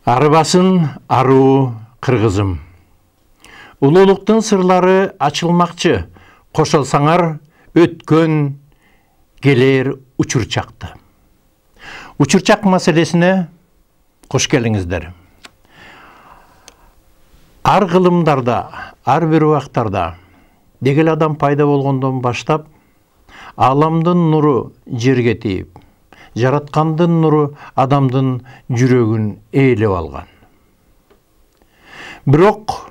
Арбасын аруу кыргызым. Улуулуктун сырлары ачылмакчы. Кошолсаңар өткөн келер учурчакты. Учурчак маселесине кош келиңиздер. Ар кылымдарда, ар бир убактарда дегел адам пайда болгондон баштап аламдын нуру жерге тийип, жараткандын нуру адамдын жүрөгүн ээлеп алган. Бирок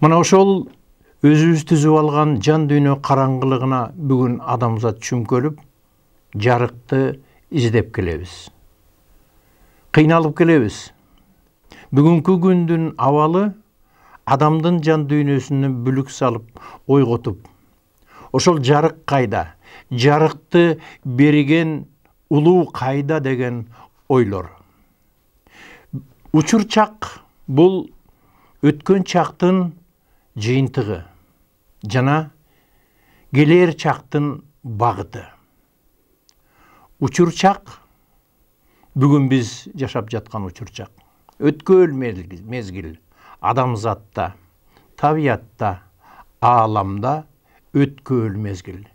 мына ошол өзүбүз түзүп алган жан дүйнө караңгылыгына бүгүн адамзат чүмкөлүп, жарыкты издеп келебиз. Кыйналып келебиз. Бүгүнкү күндүн абалы адамдын жан дүйнөсүнө бүлүк салып, ойготуп, ошол жарык кайда, жарыкты берген улуу кайда деген ойлор. Учурчак бул өткөн чактын жыйынтыгы жана келер чактын багыты. Учурчак бүгүн биз жашап жаткан учурчак. Өткөн мезгил адамзатта, табиятта, ааламда өткөн мезгил.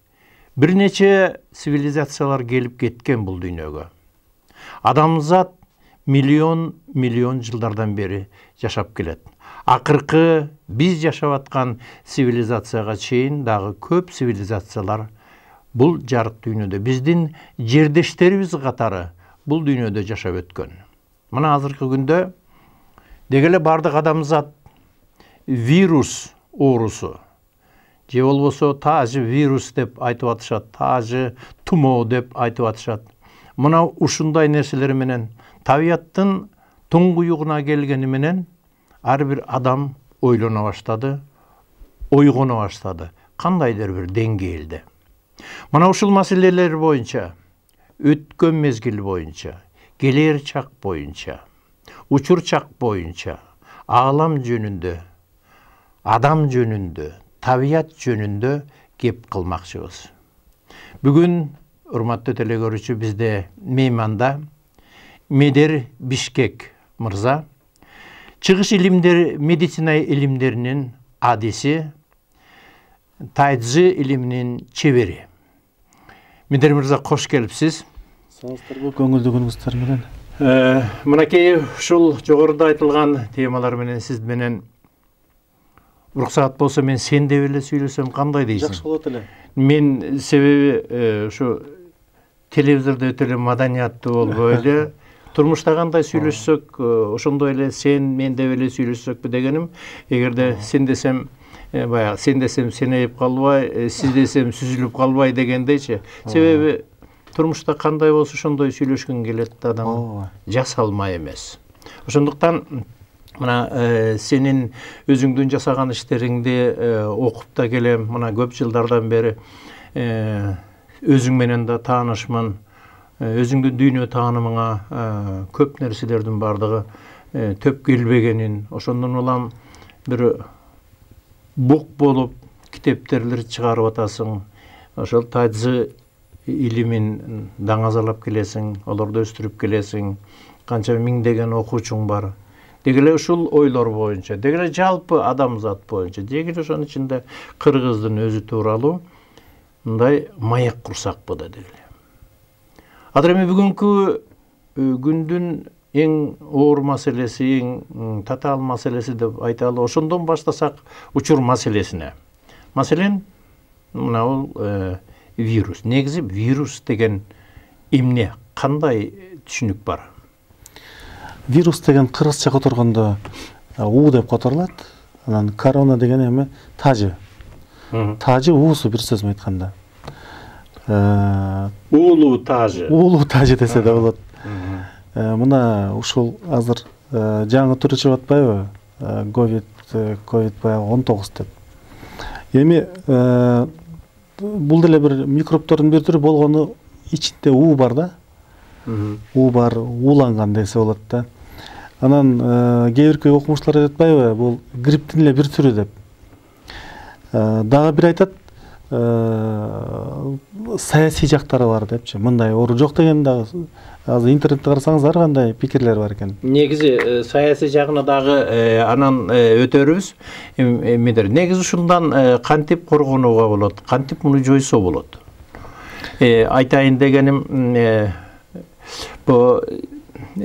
Бир нече цивилизациялар келип кеткен бул дүйнөгө. Адамзат миллион жылдардан бери жашап келет. Акыркы биз жашап аткан цивилизацияга чейин дагы көп цивилизациялар бул жарык дүйнөдө, биздин жердештерибиз катары бул дүйнөдө жашап өткөн. Мына азыркы күндө дегеле бардык адамзат вирус оорусу, же болбосо таажы вирус деп айтып атышат, таажы тумоо деп айтып атышат. Мына ушундай нерселер менен табияттын туңгуюгуна келгени менен ар бир адам ойлоно баштады, ойгоно баштады, кандайдыр бир деңгээлде. Мына ушул маселелер боюнча, өткөн мезгил боюнча, келер чак боюнча, учурчак боюнча, аалам жөнүндө, адам жөнүндө, табият жөнүндө кеп кылмакчыбыз. Бүгүн урматтуу телегөрүүчү, бизде мейманда Медер Бишкек мырза, чыгыш илимдер, медицина илимдеринин адиси, тайцжы илиминин чебери. Медер мырза, кош келипсиз. Саыңыздарбы, көңүлдүү күнүңүздөр менен. Мынакей ушул жогоруда айтылган темалар менен сиз менен уруксат болсо мен сен деп эле сүйлөсөм кандай дейсиң? Жакшы болот эле. Мен себеби ушу телевизордо өтө эле маданияттуу болбой эле, турмушта кандай сүйлөшсөк, ошондой эле сен мен деп эле сүйлөшсөкпү дегеним. Эгерде сен десем, баягы сен десем сенейип калбай, сиз десем сүзүлүп калбай дегендейчи. Себеби турмушта кандай болсо ошондой сүйлөшкүн келет адам, жасалма эмес. Ошондуктан мына сенин өзүңдүн жасаган иштериңди окуп да келем. Мына көп жылдардан бери өзүң менен да таанышмын. Өзүңдүн дүйнө таанымыңа көп нерселердин бардыгы төп келбегенин, ошондон улам бир бук болуп китептерлер чыгарып атасың. Ошол тайцжы илимин даңазалап келесиң, олорду өстүрүп келесиң. Канча миңдеген окуучуң бар. Дегеле ушул ойлор боюнча, дегеле жалпы адамзат боюнча, дегеле ошонун ичинде кыргыздын өзү тууралуу мындай маек курсакпы да дегеле. Азыр эми бүгүнкү күндүн эң оор маселеси, эң татаал маселеси деп айталы. Ошондон баштасак учур маселесине. Маселен, мына бул вирус. Негизи вирус деген эмне? Кандай түшүнүк бар? Вирус деген кыргызча которгондо у деп которулат. Анан корона деген эми тажы. Тажы уусу, бир сөз менен айтканда. Уулуу тажы. Уулуу тажы десе да болот. Мына ушул азыр жаңы түрү чыгып атпайбы? Ковид баягы 19 деп. Эми бул деле бир микробтордун бир түрү болгону, ичинде у бар да. У бар, ууланган десе болот да. Анан кээ бирки окумуштуулар айтпайбы, бул грипптин эле бир түрү деп. Дагы бир айтат, саясий жактары бар депчи. Мындай оору жок деген дагы азыр интернетте карасаңыздар кандай пикирлер бар экен. Негизи саясий жагына дагы анан өтөрүбүз. Негизи ушундан кантип коргонууга болот, кантип муну жойсо болот. Айтайын дегеним, бу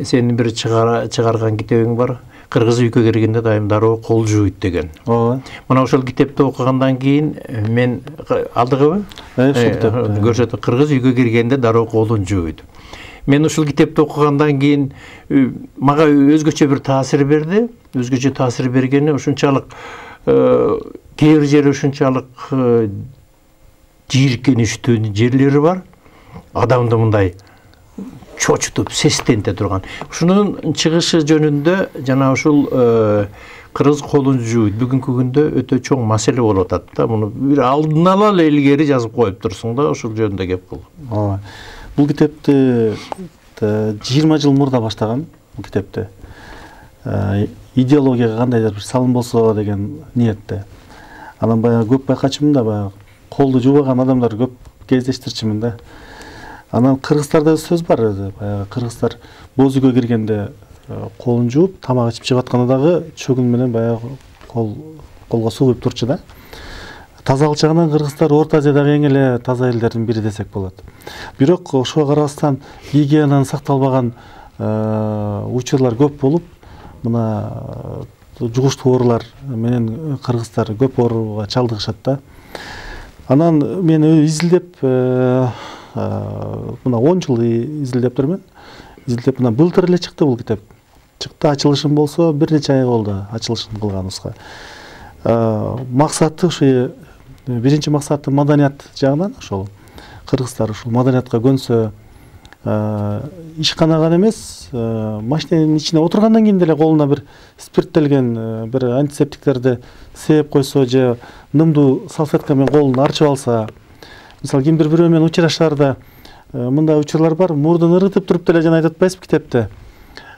сенин бир чыгарган китебиң бар. Кыргыз үйгө киргенде дайым дароо кол жууйт деген. Ооба. Мына ошол китепти окугандан кийин мен алдыгыбы? Көрсөтөт. Кыргыз үйгө киргенде дароо колун жууйт. Мен ушул китепти окугандан кийин мага өзгөчө бир таасир берди. Өзгөчө таасир бергени ушунчалык кээ бир жери ушунчалык жийиркеничтүү жерлери бар. Адамды мындай чочутуп, сестенте турган. Ушунун чыгышы жөнүндө жана ушул кыргыз колун жууйт бүгүнкү күндө өтө чоң маселе болуп атат да. Муну бир алдын ала эле илгери жазып коюп турсуң да, ушул жөнүндө кеп бул. Ооба. Бул китепти 20 жыл мурда баштаган, бул китепти. Идеологияга кандайдыр бир салым болсо деген ниетте. Анан баягы көп байкачумун да, баягы колду жуубаган адамдар көп кездештирчимин да. Анан кыргыздарда сөз бар, баягы кыргыздар боз үйгө киргенде колун жууп, тамак ичип чыгып атканда дагы чөгүн менен баягы колго суу куюп турчу да. Тазалык жагынан кыргыздар Орто Азиядагы эң эле таза элдердин бири десек болот. Бирок ошого карабастан гигиенанын сакталбаган учурлар көп болуп, мына жугуштуу оорулар менен кыргыздар көп ооруга чалдыгышат да. Анан мен изилдеп мына 10 жыл изилдептирмин. Изилдеп мына былтыр эле чыкты бул китеп. Чыкты, ачылышым болсо бир нече ай болду ачылышын кылганыбызга. Максаты ушу биринчи максаты маданият жагынан, ошол кыргыздар ушул маданиятка көнсө, ишкана гана эмес, машинанын ичине отургандан кийин деле колуна бир спирттелген бир антисептиктерди сээп койсо же нымдуу салфетка менен колун арчып алса, мисалы кимдир бирөө менен учурашаарда мындай учурлар бар, мурдун ыргытып туруп деле жана айтып атпайсызбы китепте.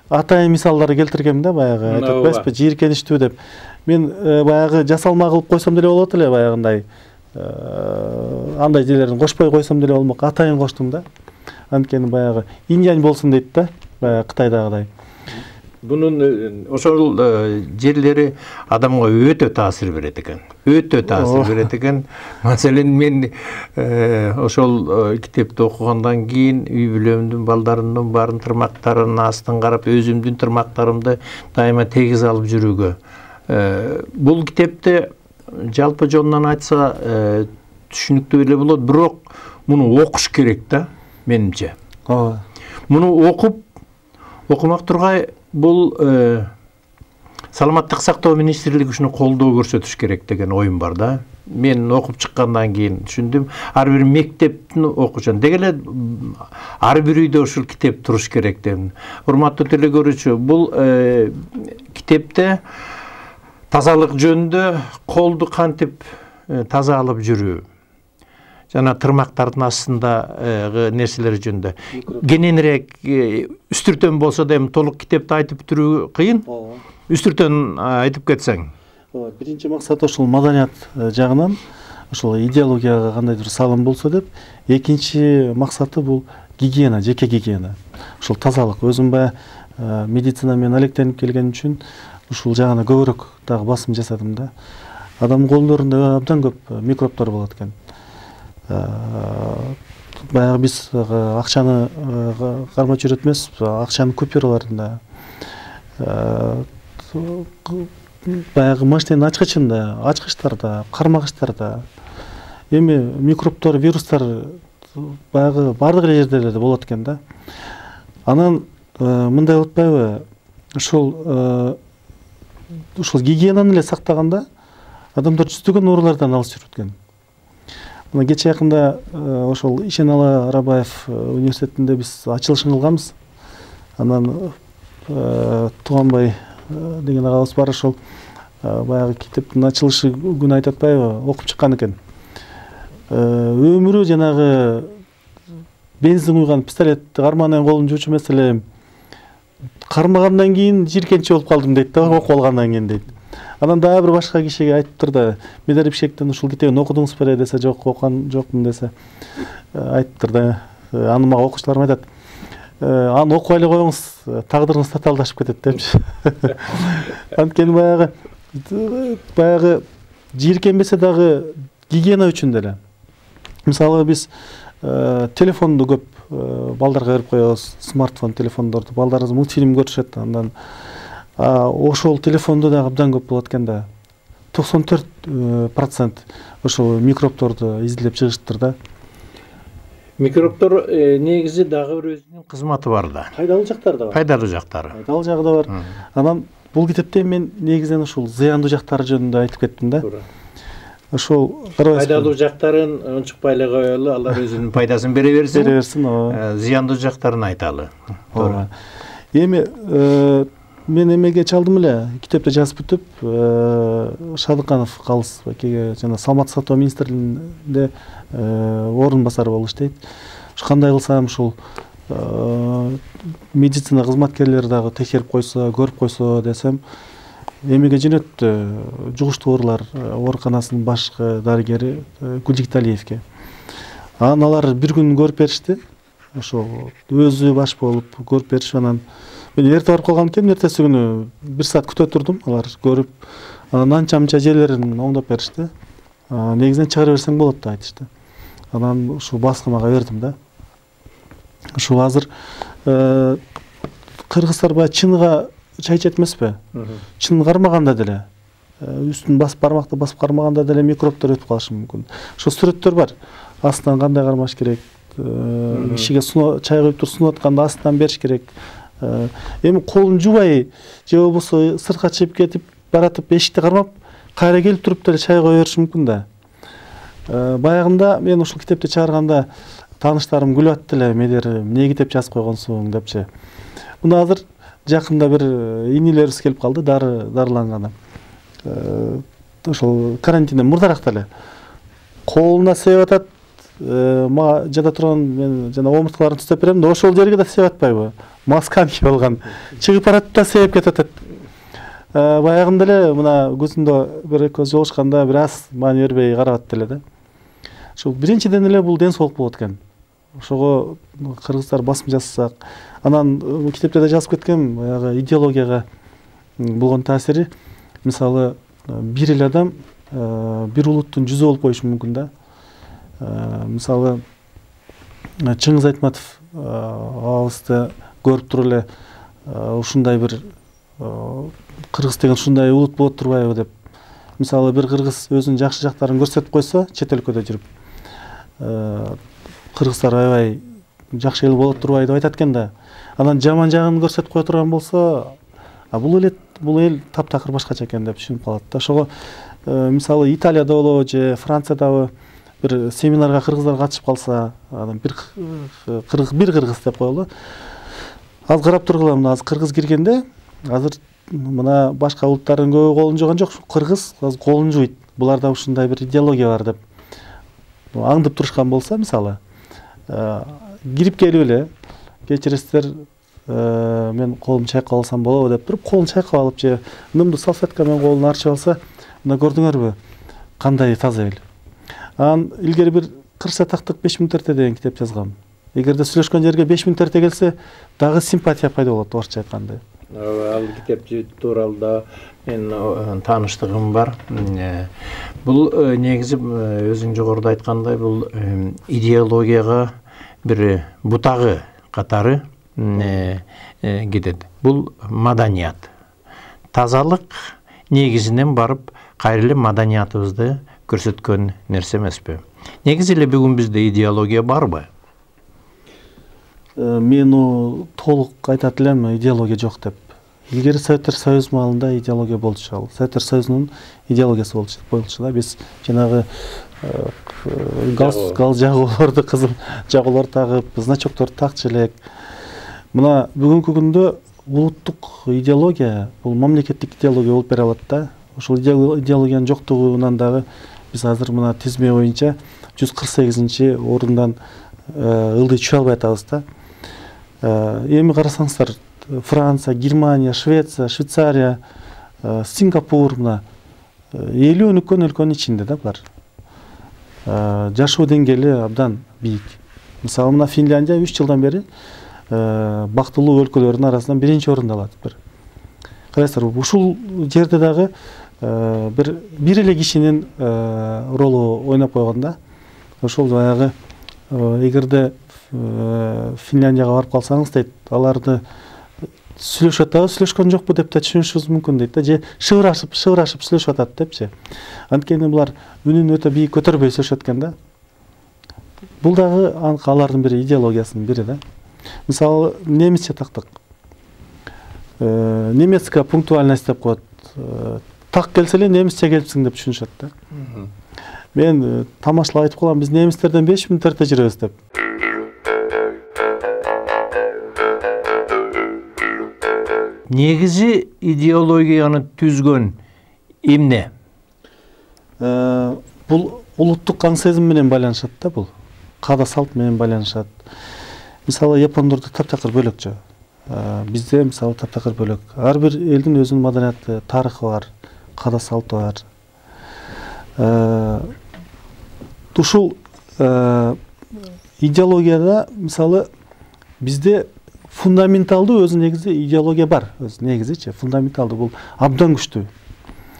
Атайын мисалдарды келтиргем да, баягы айтып атпайсызбы, жийиркеничтүү деп. Мен баягы жасалма кылып койсом деле болот эле, баягындай андай жерлерин кошпой койсом деле болмок, атайын коштум да. Анткени баягы инь-янь болсун дейт да, баягы Кытайдагыдай. Bunun ошол жерлери адамга өтө таасир берет экен. Өтө таасир берет экен. Маселен мен ошол китепти окугандан кийин үй бүлөмдүн балдарымдын баарын тырмактарын астын карап, өзүмдүн тырмактарымды дайыма тегиз алып жүрүүгө. Бул китепти жалпы жонунан айтса түшүнүктүү эле болот, бирок муну окуш керек да, менимче. Муну окумак тургай бул саламаттык сактоо министрлиги ушуну колдоо көрсөтүш керек деген оюм бар да. Мен окуп чыккандан кийин түшүндүм. Ар бир мектептин окуучун деги эле ар бир үйдө ушул китеп туруш керек деп. Урматтуу теле көрүүчү, бул китепте тазалык жөнүндө колду кантип таза алып жүрүү, жана тырмактардын астындагы нерселер жөнүндө кененирээк үстүртөн болсо да эми толук китепти айтып бүтүрүү кыйын. Үстүртөн айтып кетсең. Биринчи максат ошол маданият жагынан, ошол идеологияга кандайдыр салым болсо деп, экинчи максаты бул гигиена, жеке гигиена. Ошол тазалык. Өзүм баягы медицина менен алектенип келген үчүн ушул жагына көбүрөөк дагы басым жасадым да. Адам колдорунда абдан көп микробтор болот экен. Баягы биз акчаны кармап жүрөт эмеспиз, акчанын купюраларында, баягы машинанын ачкычында, ачкычтарда, кармагычтарда эми микробтор, вирустар баягы бардык эле жерде эле болот экен да. Анан мындай болуп атпайбы? Ушул гигиенаны эле сактаганда адамдар жүздөгөн оорулардан алыс жүрүп экен. Мына кече якында ошол Ишеналы Арабаев университетинде биз ачылышын кылганбыз. Анан Туганбай деген агабыз бар, ошол баягы китептин ачылышы күнү айтып атпайбы, окуп чыккан экен. Өмүрү жанагы бензин куйган пистолетти карман менен колун жуучу эмес эле, кармагандан кийин жийиркенчи болуп калдым дейт да, окуп алгандан кийин дейт. Анан дагы бир башка кишиге айтыптыр да, Медер Ипшектин ушул китебин окудуңуз беле десе, жок окуган жокмун десе, айтыптыр да. Аны мага окуучуларым айтат. Аны окуй эле коюңуз, тагдырыңыз татаалдашып кетет депчи. Анткени баягы жийиркенбесе дагы гигиена үчүн деле. Мисалы биз телефонду көп балдарга берип коебуз, смартфон телефондорду. Балдарыбыз мультфильм көрүшөт, андан ошол телефондо дагы абдан көп болот экен да. 94% ошол микробторду изилдеп чыгышыптыр да. Микробтор негизи дагы бир өзүнүн кызматы бар да. Пайдалуу жактары да бар. Пайдалуу жактары. Пайдалуу жагы да бар. Анан бул китепте мен негизинен ушул зыяндуу жактары жөнүндө айтып кеттим да. Ошол пайдалуу жактарын унчукпай эле коелу, алар өзүнүн пайдасын бере берсин. Зыяндуу жактарын айталы. Туура. Эми мен эмеге чалдым эле, китепти жазып бүтүп, Шадыканов Калыс бакеге жана Саламаттык сактоо министрлигинде орун басары болуп иштейт. Кандай кылсам ушул медицина кызматкерлери дагы текшерип койсо, көрүп койсо десем, эмеге жөнөттү жугуштуу оорулар ооруканасынын башкы дарыгери Гүлжигит Алиевге. Анан алар бир күн көрүп беришти. Ошол өзү баш болуп көрүп беришип, анан мен эрте барып калган экен, эртеси күнү 1 саат күтө турдум, алар көрүп, анан анча-мынча жерлерин оңдоп беришти. Негизинен чыгара берсең болот да айтышты. Анан ушул баскымага бердим да. Ушул азыр кыргыздар баягы чыныга чай ичет эмеспи? Чынын кармаганда деле, үстүн басып бармакты басып кармаганда деле микробтор өтүп калышы мүмкүн. Ошо сүрөттөр бар. Астынан кандай кармаш керек? Кишиге чай коюп туруп сунуп атканда астынан бериш керек. Эми колун жубай, же болбосо сыртка чыгып кетип баратып эшикти кармап, кайра келип туруп деле чай кое бериши мүмкүн да. Баягында мен ушул китепти чыгарганда тааныштарым күлүп атты эле, Медер эмне китеп жазып койгонсуң депчи. Мына азыр жакында бир инилерибиз келип калды, дарыланганы. Ошол карантинден мурдараак эле колуна себеп атат. Мага жада турган мен жана омурткаларын түзөп берем да, ошол жерге да себеп атпайбы? Масканы кийип алган. Чыгып барат да себеп кетип атат. Баягында эле мына көзүндө бир көз жолушканда бир аз маани бербей карап атты эле да. Ошол биринчиден эле бул ден соолук болот экен. Ошого кыргыздар басым жасасак, анан китепте да жазып кеткем, баягы идеологияга болгон таасири. Мисалы, бир эле адам бир улуттун жүзү болуп коюшу мүмкүн да. Мисалы, Чыңгыз Айтматов абыбызды көрүп туруп эле ушундай бир кыргыз деген ушундай улут болот турбайбы деп. Мисалы, бир кыргыз өзүнүн жакшы жактарын көрсөтүп койсо, чет өлкөдө жүрүп, кыргыздар аябай жакшы эл болот турбайбы деп айтат экен да. Анан жаман жагын көрсөтүп кое турган болсо, бул эл таптакыр башкача экен деп түшүнүп калат да. Ошого мисалы Италияда болобу же Франциядабы бир семинарга кыргыздар катышып калса, анан бир кыргыз деп коелу. Аз карап тургула, мына азыр кыргыз киргенде, азыр мына башка улуттардын көбү колун жууган жок, кыргыз азыр колун жууйт. Буларда ушундай бир идеология бар деп аңдып турушкан болсо, мисалы, кирип келип эле, кечиресиздер, мен колумду чайкап алсам болобу деп туруп, колун чайкап алып же нымды салфетка менен колун арчып алса, мына көрдүңөрбү, кандай таза эл. Анан илгери бир кырса тактык 5 мүнөт эрте деген китеп жазгам. Эгерде сүйлөшкөн жерге 5 мүнөт эрте келсе, дагы симпатия пайда болот, орусча айтканда. Ал китеп тууралуу мен тааныштыгым бар. Бул негизи өзүң жогоруда айткандай, бул идеологияга бир бутагы катары кетет. Бул маданият. Тазалык негизинен барып кайра эле маданиятыбызды көрсөткөн нерсе эмеспи? Негизи эле бүгүн бизде идеология барбы? Мен толук айтат элем, идеология жок деп. Илгери Советтер Союзу маалында идеология болчу. Советтер Союзунун идеологиясы болчу да. Биз жанагы гал жагууларды, кызыл жагуулар тагып, значокторду такчу элек. Мына бүгүнкү күндө улуттук идеология, бул мамлекеттик идеология болуп бере алат да. Ошол идеологиянын жоктугунан дагы биз азыр мына тизме боюнча 148-орундан ылдый түшө албай атабыз да. Эми карасаңыздар, Франция, Германия, Швеция, Швейцария, Сингапур мына 50 өнүккөн өлкөнүн ичинде да бар. Жашоо деңгээли абдан бийик. Мисалы мына Финляндия 3 жылдан бери бактылуу өлкөлөрдүн арасынан 1-чи орунду алат. Карайсыздар, ушул жерде дагы бир эле кишинин ролу ойноп койгон да. Ошол баягы эгерде Финляндияга барып калсаңыз дейт, аларды сүйлөшүп атабы, сүйлөшкөн жокпу деп да түшүнүшүңүз мүмкүн дейт да, же шыбырашып сүйлөшүп атат депчи. Анткени булар үнүн өтө бийик көтөрбөй сүйлөшөт экен да. Бул дагы алардын бир идеологиясынын бири да. Мисалы немисче тактык. Немецкая пунктуальность деп коет. Так келсе эле немисче келипсиң деп түшүнүшөт да. Мен тамашалап айтып калам, биз немистерден 5 мүнөт эрте жүрөбүз деп. Негизи идеологияны түзгөн эмне? Бул улуттук аң сезим менен байланышат да, бул. Каада салт менен байланышат. Мисалы япондордо таптакыр бөлөкчө. Бизде мисалы таптакыр бөлөк. Ар бир элдин өзүнүн маданияты, тарыхы бар, каада салты бар. Ушул идеологияда мисалы бизде фундаменталдуу өзү негизи идеология бар. Өзү негизичи фундаменталдуу, бул абдан күчтүү.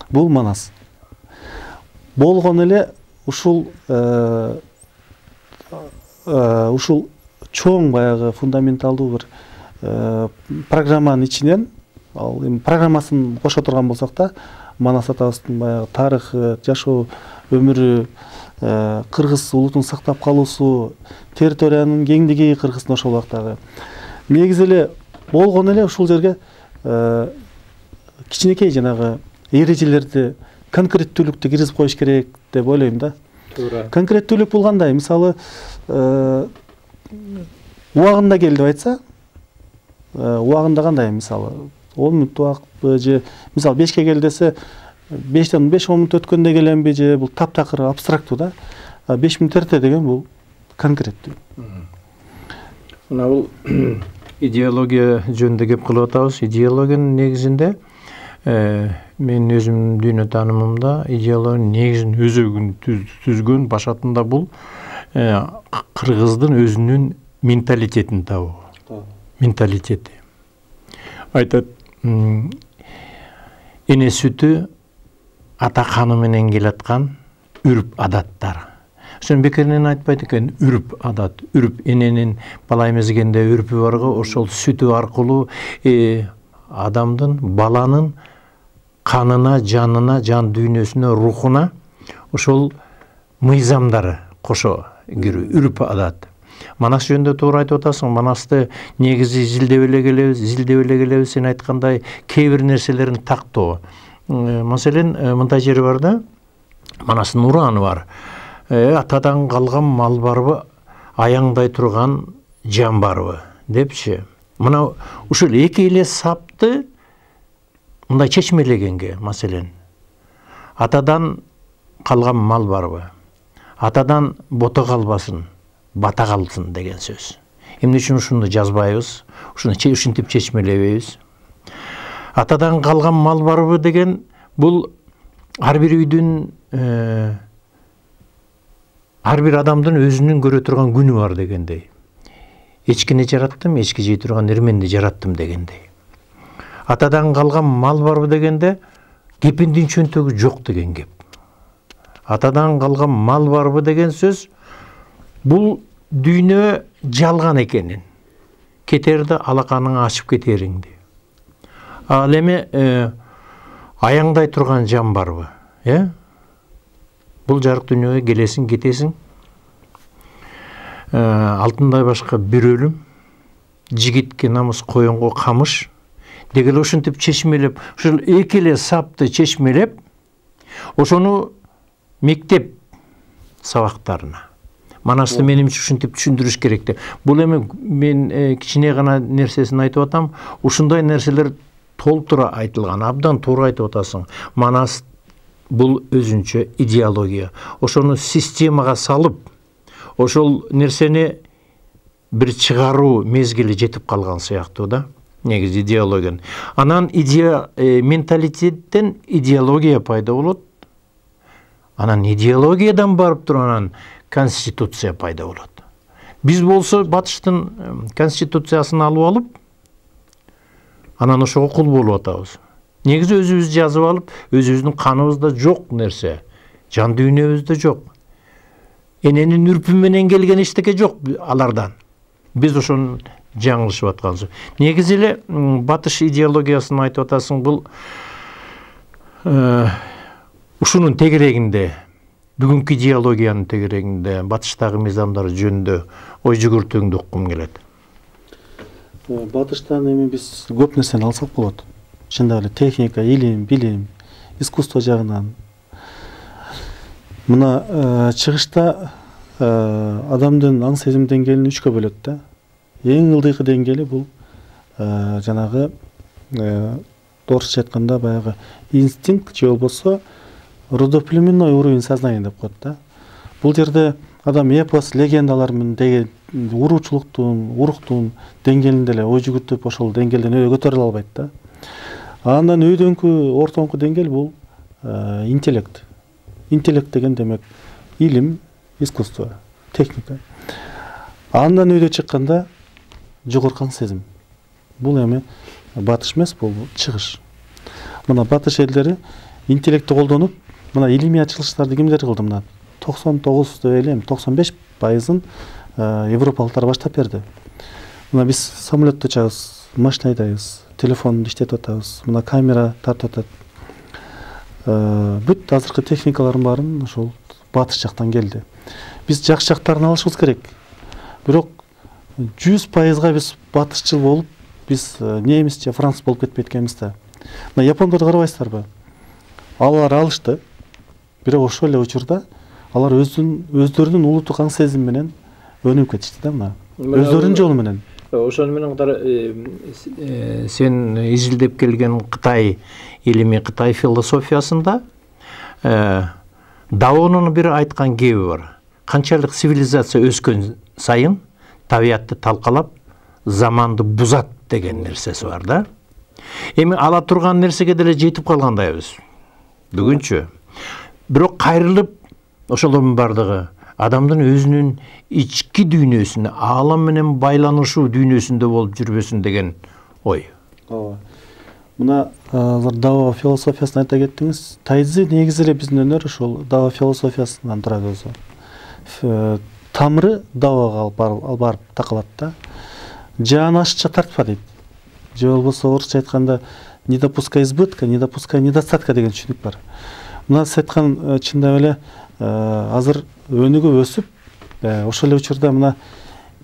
Бул манас. Болгон эле ушул чоң баягы фундаменталдуу бир программанын ичинен, ал эми программасын кошо турган болсок да, Манас атабыздын баягы тарыхы, жашоо өмүрү, кыргыз улутун сактап калуусу, территориянын кеңдиги Кыргыздын ошол убактагы. Негизи эле болгон эле ушул жерге кичинекей жанагы эрежелерди, конкреттүүлүктү киргизип коюш керек деп ойлойм да. Туура. Конкреттүүлүк бул кандай? Мисалы убагында кел деп айтса, убагында кандай? Мисалы 10 мүнөт убакытпы же мисалы 5ке кел десе 5-10 мүнөт өткөндө келемби же бул таптакыр абстрактуу да. 5 мүнөт эрте деген бул конкреттүү. Мына бул идеология жөнүндө кеп кылып атабыз. Идеологиянын негизинде мен өзүмдүн дүйнө таанымымда идеологиянын негизин өзөгүн түзгөн башатында бул кыргыздын өзүнүн менталитетин табуу. Менталитети. Айтат, эне сүтү ата каны менен келаткан үрп адаттар. Ошон бекеринен айтпайт экен, үрп адат, үрп эненин бала эмезгенде үрпү барго, ошол сүтү аркылуу адамдын, баланын канына, жанына, жан дүйнөсүнө, рухуна ошол мыйзамдары кошо кирүү, үрп адат. Манас жөнүндө туура айтып атасың. Манасты негизи зилдеп эле келебиз. Сен айткандай кээ бир нерселерин тактоо. Маселен, мындай жери бар да, Манастын ураны бар. Атадан калган мал барбы, аяңдай турган жан барбы депчи. Мына ушул эки эле сапты мындай чечмелегенге, маселен, атадан калган мал барбы, атадан бото калбасын, бата калсын деген сөз. Эмне үчүн ушуну жазбайбыз, ушуну ушинтип чечмелебейбиз? Атадан калган мал барбы деген бул ар бир үйдүн, ар бир адамдын өзүнүн көрө турган күнү бар дегендей. Эчкини жараттым, эчки жей турган эрменди жараттым дегендей. Атадан калган мал барбы дегенде кепиндин чөнтөгү жок деген кеп. Атадан калган мал барбы деген сөз бул дүйнө жалган экенин, кетерде алаканың ачып кетериңди. Ал эми аяңдай турган жан барбы? Бул жарык дүйнөгө келесиң, кетесиң. Алтындай башка бир өлүм, жигитке намыс, коюнго камыш дегеле ушинтип чечмелеп, ушул эки эле сапты чечмелеп, ошону мектеп сабактарына, Манасты менимче ушинтип түшүндүрүш керек деп. Бул эми мен кичине гана нерсесин айтып атам. Ушундай нерселер толтура айтылган, абдан туура айтып атасың. Манас бул өзүнчө идеология. Ошону системага салып, ошол нерсени бир чыгаруу мезгили жетип калган сыяктуу да. негизи идеологияны. Анан менталитеттен идеология пайда болот. Анан идеологиядан барып туруп анан конституция пайда болот. Биз болсо батыштын конституциясын алып алып, анан ошого кул болуп атабыз. Негизи өзүбүз жазып алып, өзүбүздүн каныбызда жок нерсе, жан дүйнөбүздө жок. Эненин үрпү менен келген эчтеке жок алардан. Биз ошону жаңылышып атканбыз. Негизи эле батыш идеологиясын айтып атасың, бул ушунун тегерегинде, бүгүнкү идеологиянын тегерегинде, батыштагы мыйзамдар жөнүндө ой жүгүртүүңдү уккум келет. Батыштан эми биз көп нерсени алсак болот. Чындап эле техника, илим, билим, искусство жагынан. Мына чыгышта адамдын аң сезим деңгээлин 3кө бөлөт да. Эң ылдыйкы деңгээли бул жанагы орусча айтканда баягы инстинкт же болбосо родоплеменной уровень сознания деп коет да. Бул жерде адам эпос, легендалар менен деген уруучулуктун, уруктун деңгээлинде эле ой жүгүртүп ошол деңгээлден көтөрүлө албайт да. Андан өйдөңкү ортоңку деңгээл бул интеллект. Интеллект деген демек илим, искусство, техника. Андан өйдө чыкканда жогорку аң сезим. Бул эми батыш эмес, бул чыгыш. Мына батыш элдери интеллектти колдонуп, мына илимий ачылыштарды кимдер кылды? Мына 99 деп элем, 95%-ын европалыктар баштап берди. Мына биз самолетто учабыз, машина айдайбыз, телефонду иштетип атабыз, мына камера тартып атат. Бүт азыркы техникалардын баарын ошол батыш жактан келди. Биз жакшы жактарын алышыбыз керек. Бирок 100%-га биз батышчыл болуп, биз немис же француз болуп кетпейт экенбиз да. Мына япондорду карабайсыздарбы? Алар алышты. Бирок ошол эле учурда алар өздөрүнүн улуттук аң сезим менен өнүгүп кетишти да, мына. Өздөрүнүн жолу менен. Ошону менен катар сен изилдеп келген Кытай илими, Кытай философиясында Даонун бир айткан кеби бар. Канчалык цивилизация өскөн сайын табиятты талкалап, заманды бузат деген нерсеси бар да. Эми ала турган нерсеге деле жетип калгандайбыз. Бүгүнчө. Бирок кайрылып ошолордун бардыгы адамдын өзүнүн ички дүйнөсүнө, аалам менен байланышуу дүйнөсүндө болуп жүрбөсүн деген ой. Ооба. Мына Дао философиясын айта кеттиңиз. Тайзи негизи эле биздин өнөр ошол Дао философиясынан турат өзү. Тамыры Даога барып такалат да. Жан ашча тартпа дейт. Же болбосо орусча айтканда не допускай избытка, не допускай недостатка деген түшүнүк бар. Мына сиз айткан чындап эле азыр өнүгүп өсүп, ошол эле учурда мына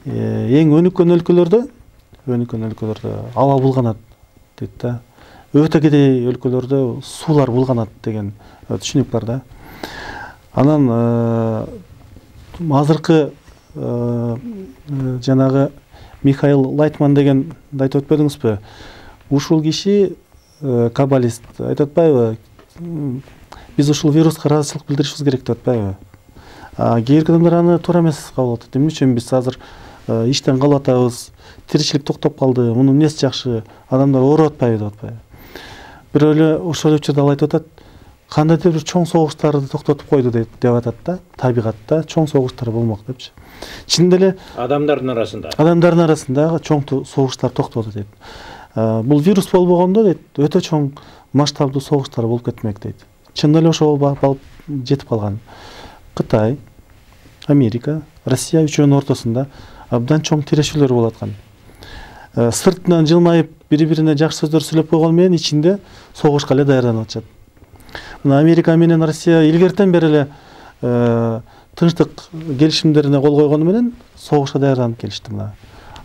эң өнүккөн өлкөлөрдө аба булганат дейт да. Өтө кедей өлкөлөрдө суулар булганат деген түшүнүк бар да. Анан азыркы жанагы Михаил Лайтман деген айтып өтпөдүңүзбү? Ушул киши каббалист айтып атпайбы? Биз ушул вируска ыраазычылык билдиришибиз керек деп атпайбы? Кээинки адамдар аны туура эмес кабыл алат. Эмне үчүн биз азыр иштен калып атабыз, тиричилик токтоп калды, мунун эмнеси жакшы, адамдар ооруп атпайбы деп атпайбы? Бирөө эле ошол учурда ал айтып атат, кандайдыр бир чоң согуштарды токтотуп койду деп атат да, табигатта чоң согуштар болмок депчи. Чындап эле адамдардын арасындагы чоң согуштар токтоду дейт. Бул вирус болбогондо дейт, өтө чоң масштабдуу согуштар болуп кетмек дейт. Чындап эле ошол балып жетип калган. Кытай, Америка, Россия үчөөнүн ортосунда абдан чоң тирешүүлөр болуп аткан. Сыртынан жылмайып, бири-бирине жакшы сөздөр сүйлөп койгон менен ичинде согушка эле даярданып атышат. Мына Америка менен Россия илгертен бери эле тынчтык келишимдерине кол койгону менен согушка даярданып келишти. Мына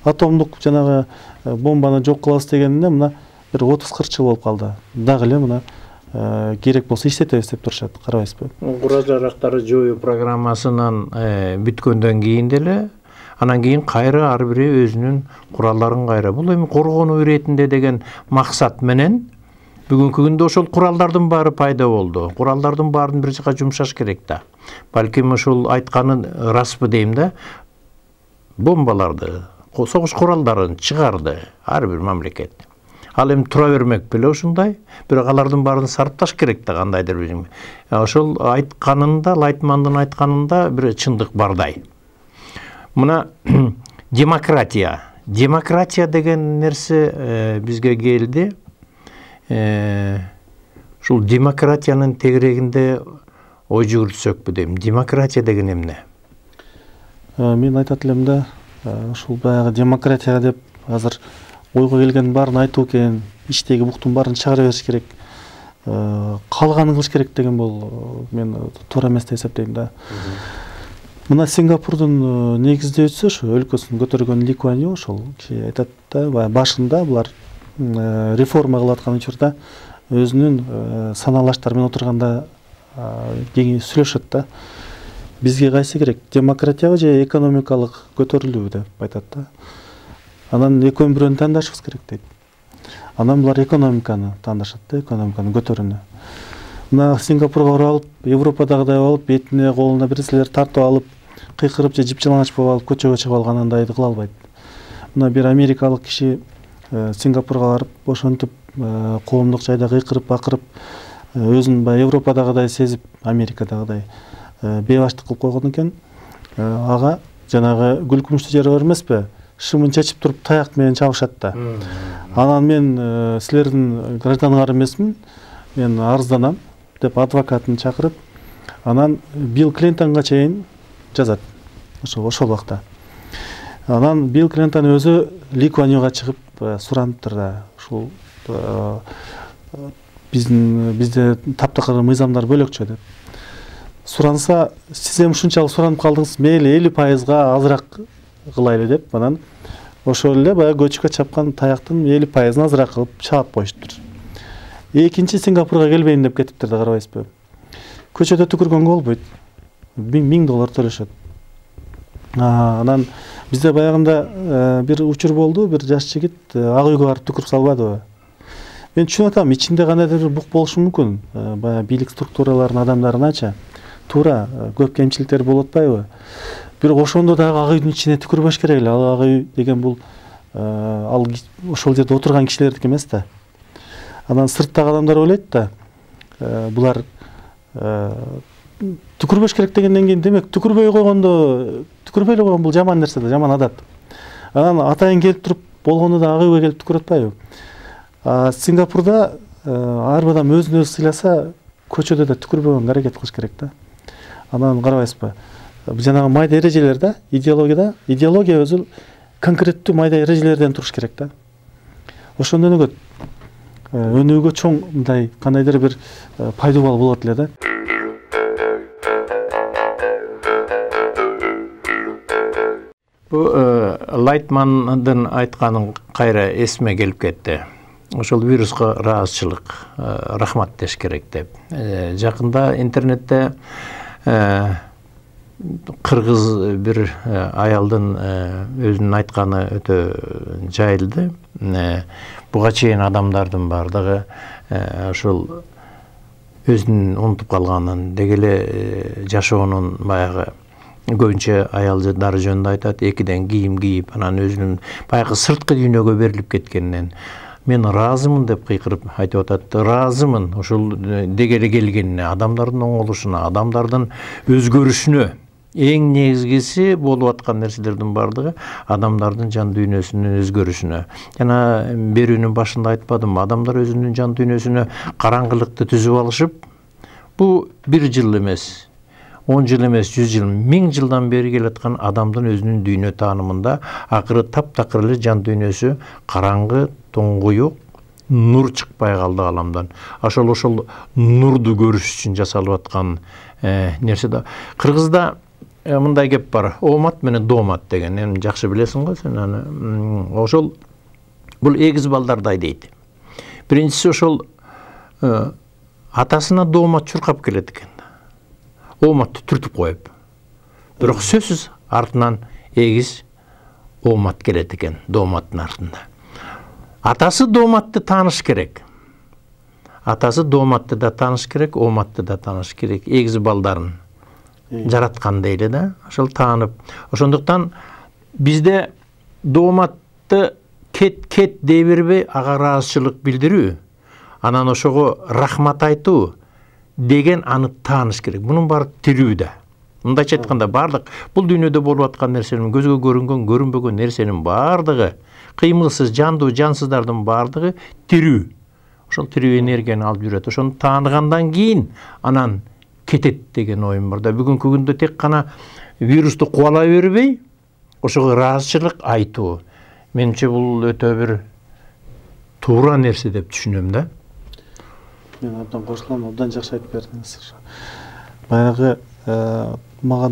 атомдук жанагы бомбаны жок кылабыз дегенде мына бир 30-40 жыл болуп калды. Дагы эле мына керек болсо иштетебиз деп турушат, карабайсызбы? Курал жарактарды жоюу программасынан бүткөндөн кийин деле анан кийин кайра ар бири өзүнүн куралдарын кайра. Бул эми коргонуу иретинде деген максат менен бүгүнкү күндө ошол куралдардын баары пайда болду. Куралдардын баарын бир жака жумшаш керек да. Балким ошол айтканын расбы дейм да. Бомбаларды, согуш куралдарын чыгарды ар бир мамлекет. Ал эми тура бермек беле ушундай. Бирок алардын баарын сарапташ керек да кандайдыр бир. Ошол айтканында, Лайтмандын айтканында бир чындык бардай. Мына демократия. Демократия деген нерсе бизге келди. Ушул демократиянын тегерегинде ой жүгүртсөкпү дейм. Демократия деген эмне? Мен айтат элем да, ушул баягы демократия деп азыр ойго келген баарын айтуу экен, иштеги буктун баарын чыгара бериш керек, калганын кылыш керек деген бул мен туура эмес деп эсептейм да. Мына Сингапурдун негиздөөчүсү ошо өлкөсүн көтөргөн Ли Куан Ю ошол киши айтат да, башында булар реформа кылып аткан учурда өзүнүн санаалаштары менен отурганда сүйлөшөт да. Бизге кайсы керек, демократиябы же экономикалык көтөрүлүүбү деп айтат да. Анан экөөнүн бирөөнү тандашыбыз керек дейт. Анан булар экономиканы тандашат да, экономиканы көтөрүүнү. Мына Сингапурга барып, Европадагыдай болуп, бетине колуна бир нерселер тартып алып, кыйкырып же жипжалаңач болуп алып, көчөгө чыгып алгандайды кыла албайт. Мына бир америкалык киши Сингапурга барып, ошентип коомдук жайда кыйкырып, бакырып, өзүн баягы Европадагыдай сезип, Америкадагыдай бейбаштык кылып койгон экен. Ага жанагы гүл күмүштүү жери бар эмеспи? Шымын чечип туруп таяк менен чабышат да. Анан мен силердин гражданыңар эмесмин, мен арызданам деп адвокатын чакырып, анан Билл Клинтонго чейин жазат. Ошол убакта. Анан Билл Клинтон өзү Ли Куан Юга чыгып сураныптыр да. Ушул бизде таптакыр мыйзамдар бөлөкчө деп. Суранса, сиз эми ушунчалык суранып калдыңыз, мейли 50%га азыраак кылайлы деп, анан ошол эле баягы көчкө чапкан таяктын 50%ын азыраак кылып чаап коюштур. Экинчи Сингапурга келбейм деп кетиптир да, карабайсызбы? Көчөдө түкүргөнгө болбойт. $1000 төлөшөт. Анан бизде баягында бир учур болду, бир жаш жигит ак үйгө барып түкүрүп салбадыбы? Мен түшүнүп атам, ичинде кандайдыр бир бук болушу мүмкүн. Баягы бийлик структураларынын адамдарынача туура көп кемчиликтер болуп атпайбы? Бирок ошондо дагы ак үйдүн ичине түкүрбөш керек эле. Ал ак үй деген бул ал ошол жерде отурган кишилердики эмес да. Анан сырттагы адамдар ойлойт да, булар түкүрбөш керек дегенден кийин, демек түкүрбөй койгондо, түкүрбөй эле койгон бул жаман нерсе да, жаман адат. Анан атайын келип туруп болгондо да ак үйгө келип түкүрүп атпайбы? Сингапурда ар бир адам өзүн өзү сыйласа, көчөдө да түкүрбөгөнгө аракет кылыш керек да. Анан карабайсызбы? Жанагы майда эрежелер да, идеология өзү конкреттүү майда эрежелерден туруш керек да. Ошондон өгөт өнүгүүгө чоң мындай кандайдыр бир пайдалуу болот эле да. Бу Лайтмандын айтканын кайра эсиме келип кетти. Ошол вируска ыраазычылык, рахмат деш керек деп. Жакында интернетте кыргыз бир аялдын өзүнүн айтканы өтө жайылды. Буга чейин адамдардын бардыгы ошол өзүнүн унутуп калганын, деги эле жашоонун баягы көбүнчө аялдары жөнүндө айтат, экиден кийим кийип, анан өзүнүн баягы сырткы дүйнөгө берилип кеткенинен мен ыраазымын деп кыйкырып айтып атат. Ыраазымын ошол деги эле келгенине, адамдардын оңолушуна, адамдардын өзгөрүшүнө. Эң негизгиси болуп аткан нерселердин бардыгы адамдардын жан дүйнөсүнүн өзгөрүшүнө. Жана берүүнүн башында айтпадымбы, адамдар өзүнүн жан дүйнөсүнө караңгылыкты түзүп алышып, бул 1 жыл эмес, 10 жыл эмес, 100 жыл, 1000 жылдан бери келаткан адамдын өзүнүн дүйнө таанымында акыры таптакыр эле жан дүйнөсү караңгы, тоңгуюк, нур чыкпай калды аламдан. Ошол нурду көрүш үчүн жасалып аткан нерсе да. Кыргызда мындай кеп бар, оомат менен доомат деген, эми жакшы билесиң го сен аны. Ошол бул эгиз балдардай дейт. Биринчиси ошол атасына доомат чуркап келет экен. Ооматты түртүп коюп. Бирок сөзсүз артынан эгиз оомат келет экен, дооматтын артында. Атасы дооматты тааныш керек. Атасы дооматты да тааныш керек, ооматты да тааныш керек. Эгиз балдарын жараткан дейли да, ошол таанып. Ошондуктан бизде дооматты кет дей бербей ага ыраазычылык билдирүү, анан ошого рахмат айтуу деген аны тааныш керек. Мунун баары тирүү да. Мындайча айтканда барлык бул дүйнөдө болуп аткан нерсенин, көзгө көрүнгөн, көрүнбөгөн нерсенин бардыгы, кыймылсыз, жандуу, жансыздардын бардыгы тирүү. Ошол тирүү энергияны алып жүрөт. Ошону тааныгандан кийин анан кетет деген оюм бар да. Бүгүнкү күндө тек гана вирусту кубалай бербей, ошого ыраазычылык айтуу. Менимче бул өтө бир туура нерсе деп түшүнөм да. Мен абдан кошулам, абдан жакшы айтып бердиңиз. Баягы мага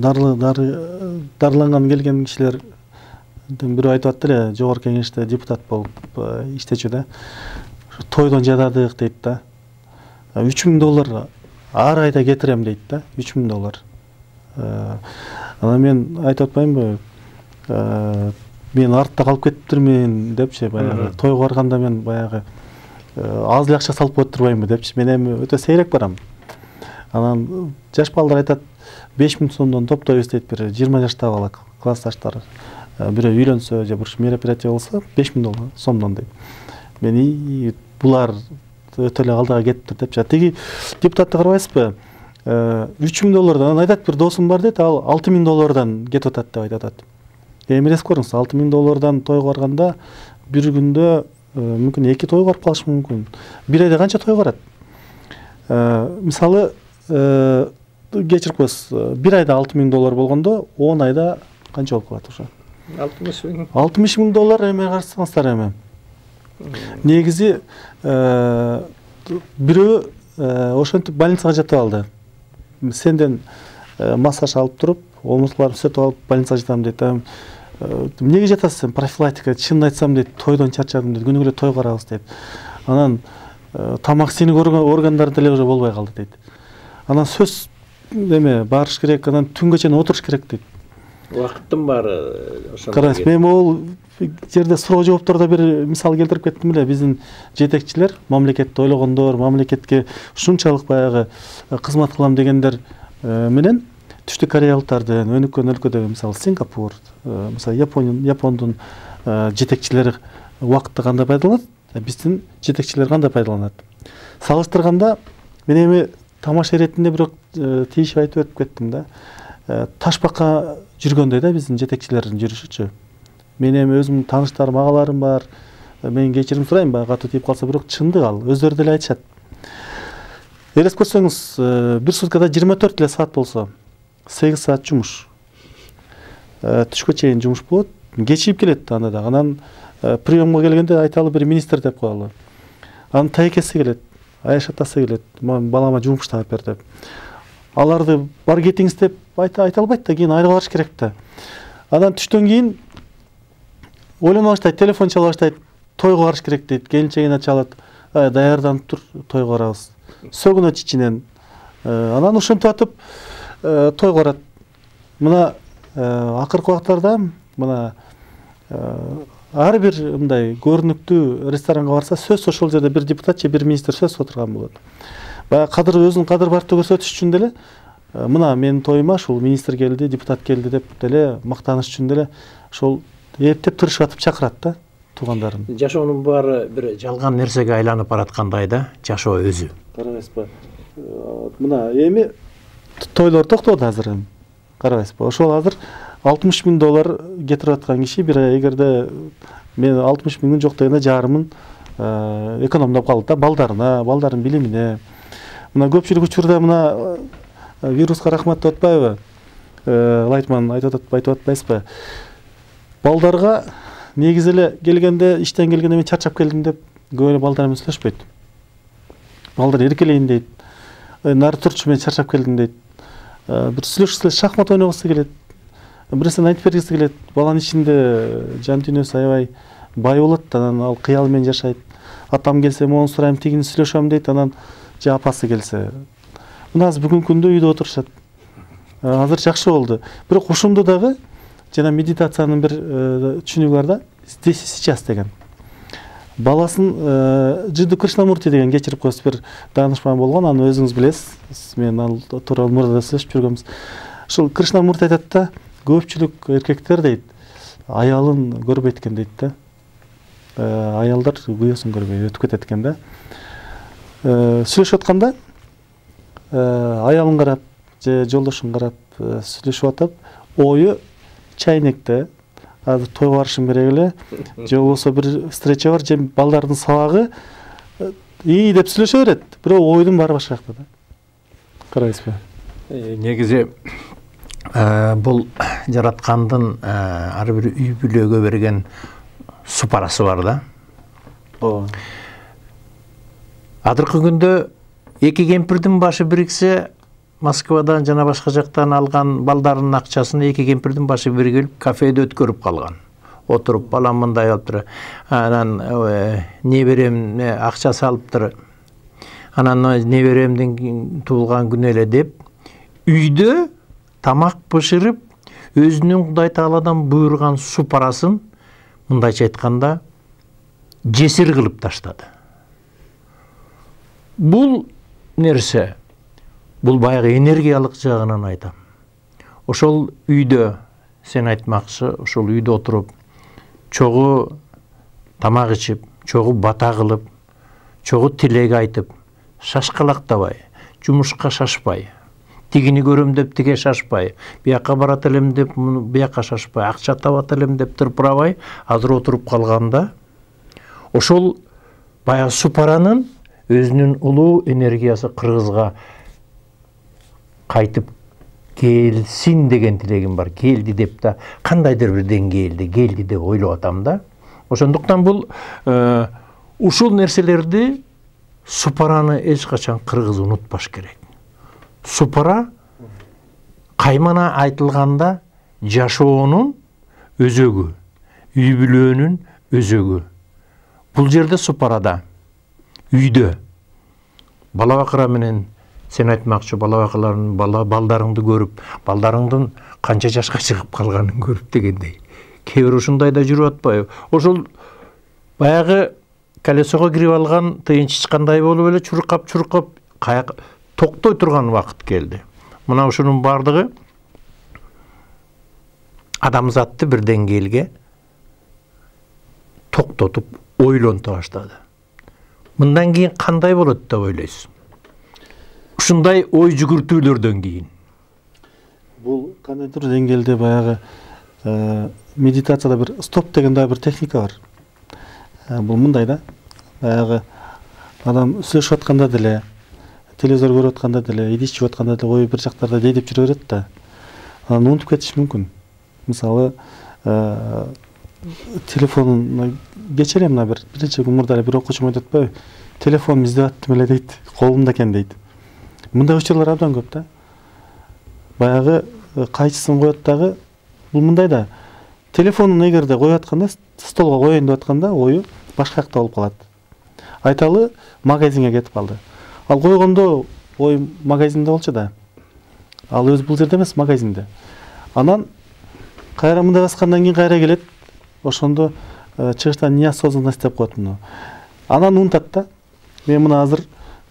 дарыланган келген кишилердин бирөө айтып аттыр эле, жогорку кеңеште депутат болуп иштечү да. Тойдон жададык дейт да. $3000 ар айда кетирем дейт да. $3000. Анан мен айтып атпаймынбы? Мен артта калып кетиптирмин депчи, баягы тойго барганда мен баягы аз эле акча салып коюп турбаймынбы депчи. Мен эми өтө сейрек барам. Анан жаш балдар айтат, 5000 сомдон топтойбуз дейт, бир 20 жаштагы бала, классташтар. Бирөө үйлөнсө же бир мероприятие болсо $5000 сомдон дейт. Мен булар өтө эле алдыга кетиптир депчи. Тиги депутатты карабайсызбы? $3000, анан айтат, бир досум бар дейт, ал $6000 кетип атат деп айтат. Эми элестеп көрүңүз, $6000 тойго барганда бир күндө мүмкүн 2 тойго барып калышы мүмкүн. Бир айда канча той барат? Мисалы, кечирип коесуз, бир айда $6000 болгондо 10 айда канча болуп калат ошо? $60,000 эме карасаңыздар эми. Негизи бирөө ошентип больницага жатып алды. Сенден массаж алып туруп, омурткаларын түзөтүп алып больницага жатам дейт. Эмнеге жатасыз сен? Профилактика, чынын айтсам дейт, тойдон чарчадым дейт, күнүгө эле той карабыз дейт. Анан тамак сени көргөн органдар деле уже болбой калды дейт. Анан сөз эме барыш керек, анан түнгө чейин отуруш керек дейт. Убакыттын баары ошондо. Караңыз, мен ол жерде суроо жооптордо бир мисал келтирип кеттим эле. Биздин жетекчилер, мамлекетти ойлогондор, мамлекетке ушунчалык баягы кызмат кылам дегендер менен түштүк кореялыктардын, өнүккөн өлкөдөгү мисалы Сингапур, мисалы Япондун жетекчилери убакытты кандай пайдаланат, биздин жетекчилер кандай пайдаланат. Салыштырганда мен эми тамаша иретинде бирок тийишип айтып өтүп кеттим да. Ташбакка жүргөндөй да биздин жетекчилердин жүрүшүчү. Мен эми өзүмдүн тааныштарым, агаларым бар. Мен кечирим сурайм, баягы катуу тийип калса, бирок чындык ал, өздөрү деле айтышат. Элестеп көрсөңүз, бир суткада 24 эле саат болсо, 8 саат жумуш. Түшкө чейин жумуш болот, кечип келет анда да. Анан приемга келгенде айталы бир министр деп коелу. Анын тайкеси келет, аяш атасы келет, балама жумуш таап бер деп. Аларды бар кетиңиз деп айта албайт да, кийин айрылып барыш керек да. Анан түштөн кийин ойлоно баштайт, телефон чала баштайт, тойго барыш керек дейт, келинчегине чалат, даярданып тур, тойго барабыз. Сөгүнөт ичинен. Анан ошентип атып тойго барат. Мына акыркы убактарда мына ар бир мындай көрүнүктүү ресторанга барса, сөз ошол жерде бир депутат же бир министр сөз отурган болот. Баягы кадыр, өзүнүн кадыр бартты көрсөтүш үчүн деле, мына менин тоюма ушул министр келди, депутат келди деп деле мактаныш үчүн деле ошол эптеп тырышып атып чакырат да туугандарын. Жашоонун баары бир жалган нерсеге айланып бараткандай да, жашоо өзү. Карабайсызбы? Мына эми тойлор токтоду азыр эми. Карабайсызбы? Ошол азыр $60,000 кетирип аткан киши бир эгерде мен 60,000 жок дегенде жарымын экономдоп калды да, балдардын билимине. Мына көпчүлүк учурда мына вируска рахмат деп атпайбы? Лайтман айтып атпайсызбы? Балдарга негизи эле келгенде, иштен келгенде мен чарчап келдим деп көп эле балдар менен сүйлөшпөйт. Балдар эркелейин дейт. Нары турчу, мен чарчап келдим дейт. Бир сүйлөшсө шахмат ойногусу келет. Бир нерсени айтып бергиси келет. Баланын ичинде жан дүйнөсү аябай бай болот, анан ал кыял менен жашайт. Атам келсе, мону сурайм, тигини сүйлөшөм дейт, анан же апасы келсе. Мына азыр бүгүнкү күндө үйдө отурушат. Азыр жакшы болду. Бирок ушунду дагы жана медитациянын бир түшүнүгү бар да, здесь и сейчас деген. Баласын Жиду Кришнамурти деген кечирип коесуз бир даанышман болгон, аны өзүңүз билесиз. Мен ал тууралуу мурда сүйлөшүп жүргөнбүз. Ушул Кришнамурти айтат да, көпчүлүк эркектер дейт, аялын көрбөйт экен дейт да. аялдар күйөөсүн көрбөй өтүп кетет экен да. Сүйлөшүп атканда аялын карап же жолдошун карап сүйлөшүп атып, ою чайнекте азыр тойго барышым керек эле, же болбосо бир встреча бар, же балдардын сабагы деп сүйлөшө берет. Бирок ойдун баары башка жакта да. Карайсызбы? Негизи бул жараткандын ар бир үй бүлөгө берген супарасы бар да. Азыркы күндө эки кемпирдин башы бириксе, Москвадан жана башка жактан алган балдарынын акчасын эки кемпирдин башы биригип кафеде өткөрүп калган. Отуруп, балам мындай болуптур. Анан неберем акча салыптыр. Анан неберемдин туулган күнү эле деп үйдө тамак бышырып, өзүнүн Кудай Тааладан буйрган су парасын мындайча айтканда жесир кылып таштады. Бул нерсе, бул баягы энергиялык жагынан айтам. Ошол үйдө сен айтмакчы, ошол үйдө отуруп, чогуу тамак ичип, чогуу бата кылып, чогуу тилек айтып, шашкалактабай, жумушка шашпай, тигини көрөм деп тиге шашпай, бияка барат элем деп бияка шашпай, акча табат элем деп тырпырабай, азыр отуруп калганда, ошол баягы су паранын өзүнүн улуу энергиясы кыргызга кайтып келсин деген тилегим бар. Келди деп да, кандайдыр бир деңгээлде келди деп ойлоп атам да. Ошондуктан бул ушул нерселерди су параны эч качан кыргыз унутпаш керек. Су пара каймана айтылганда жашоонун өзөгү, үй бүлөнүн өзөгү. Бул жерде су парада, үйдө бала бакыра менен сен айтмакчы, бала бакаларын, балдарыңды көрүп, балдарыңдын канча жашка чыгып калганын көрүп дегендей. Кээ бир ушундай да жүрүп атпайбы? Ошол баягы колесого кирип алган тыйынчычкандай болуп эле чуркап токтой турган убакыт келди. Мына ушунун бардыгы адамзатты бир деңгээлге токтотуп ойлонто баштады. Мындан кийин кандай болот деп ойлойсуң? Ушундай ой жүгүртүүлөрдөн кийин. Бул кандайдыр деңгээлде баягы медитацияда бир стоп деген да бир техника бар. Бул мындай да. Баягы адам сүйлөшүп атканда деле, телевизор көрүп атканда деле, идиш ичип атканда деле ой бир жактарда дейдеп жүрө берет да. Анан унутуп кетиш мүмкүн. Мисалы, телефонун кечере мына биринчи мурда эле бир окуучум айтып атпайбы? Телефонун издеп аттым эле дейт, колумда экен дейт. Мындай учурлар абдан көп да. Баягы кайчысын коет дагы, бул мындай да. Телефонун эгерде коюп атканда, столго коеюн деп атканда, ою башка жакта болуп калат. Айталы, магазинге кетип калды. Ал койгондо ой магазинде болчу да. Ал өз бул жерде эмес, магазинде. Анан кайра мындай баскандан кийин кайра келет. Ошондо чыгыштан неосознанность деп коет муну. Анан унутат да. Мен мына азыр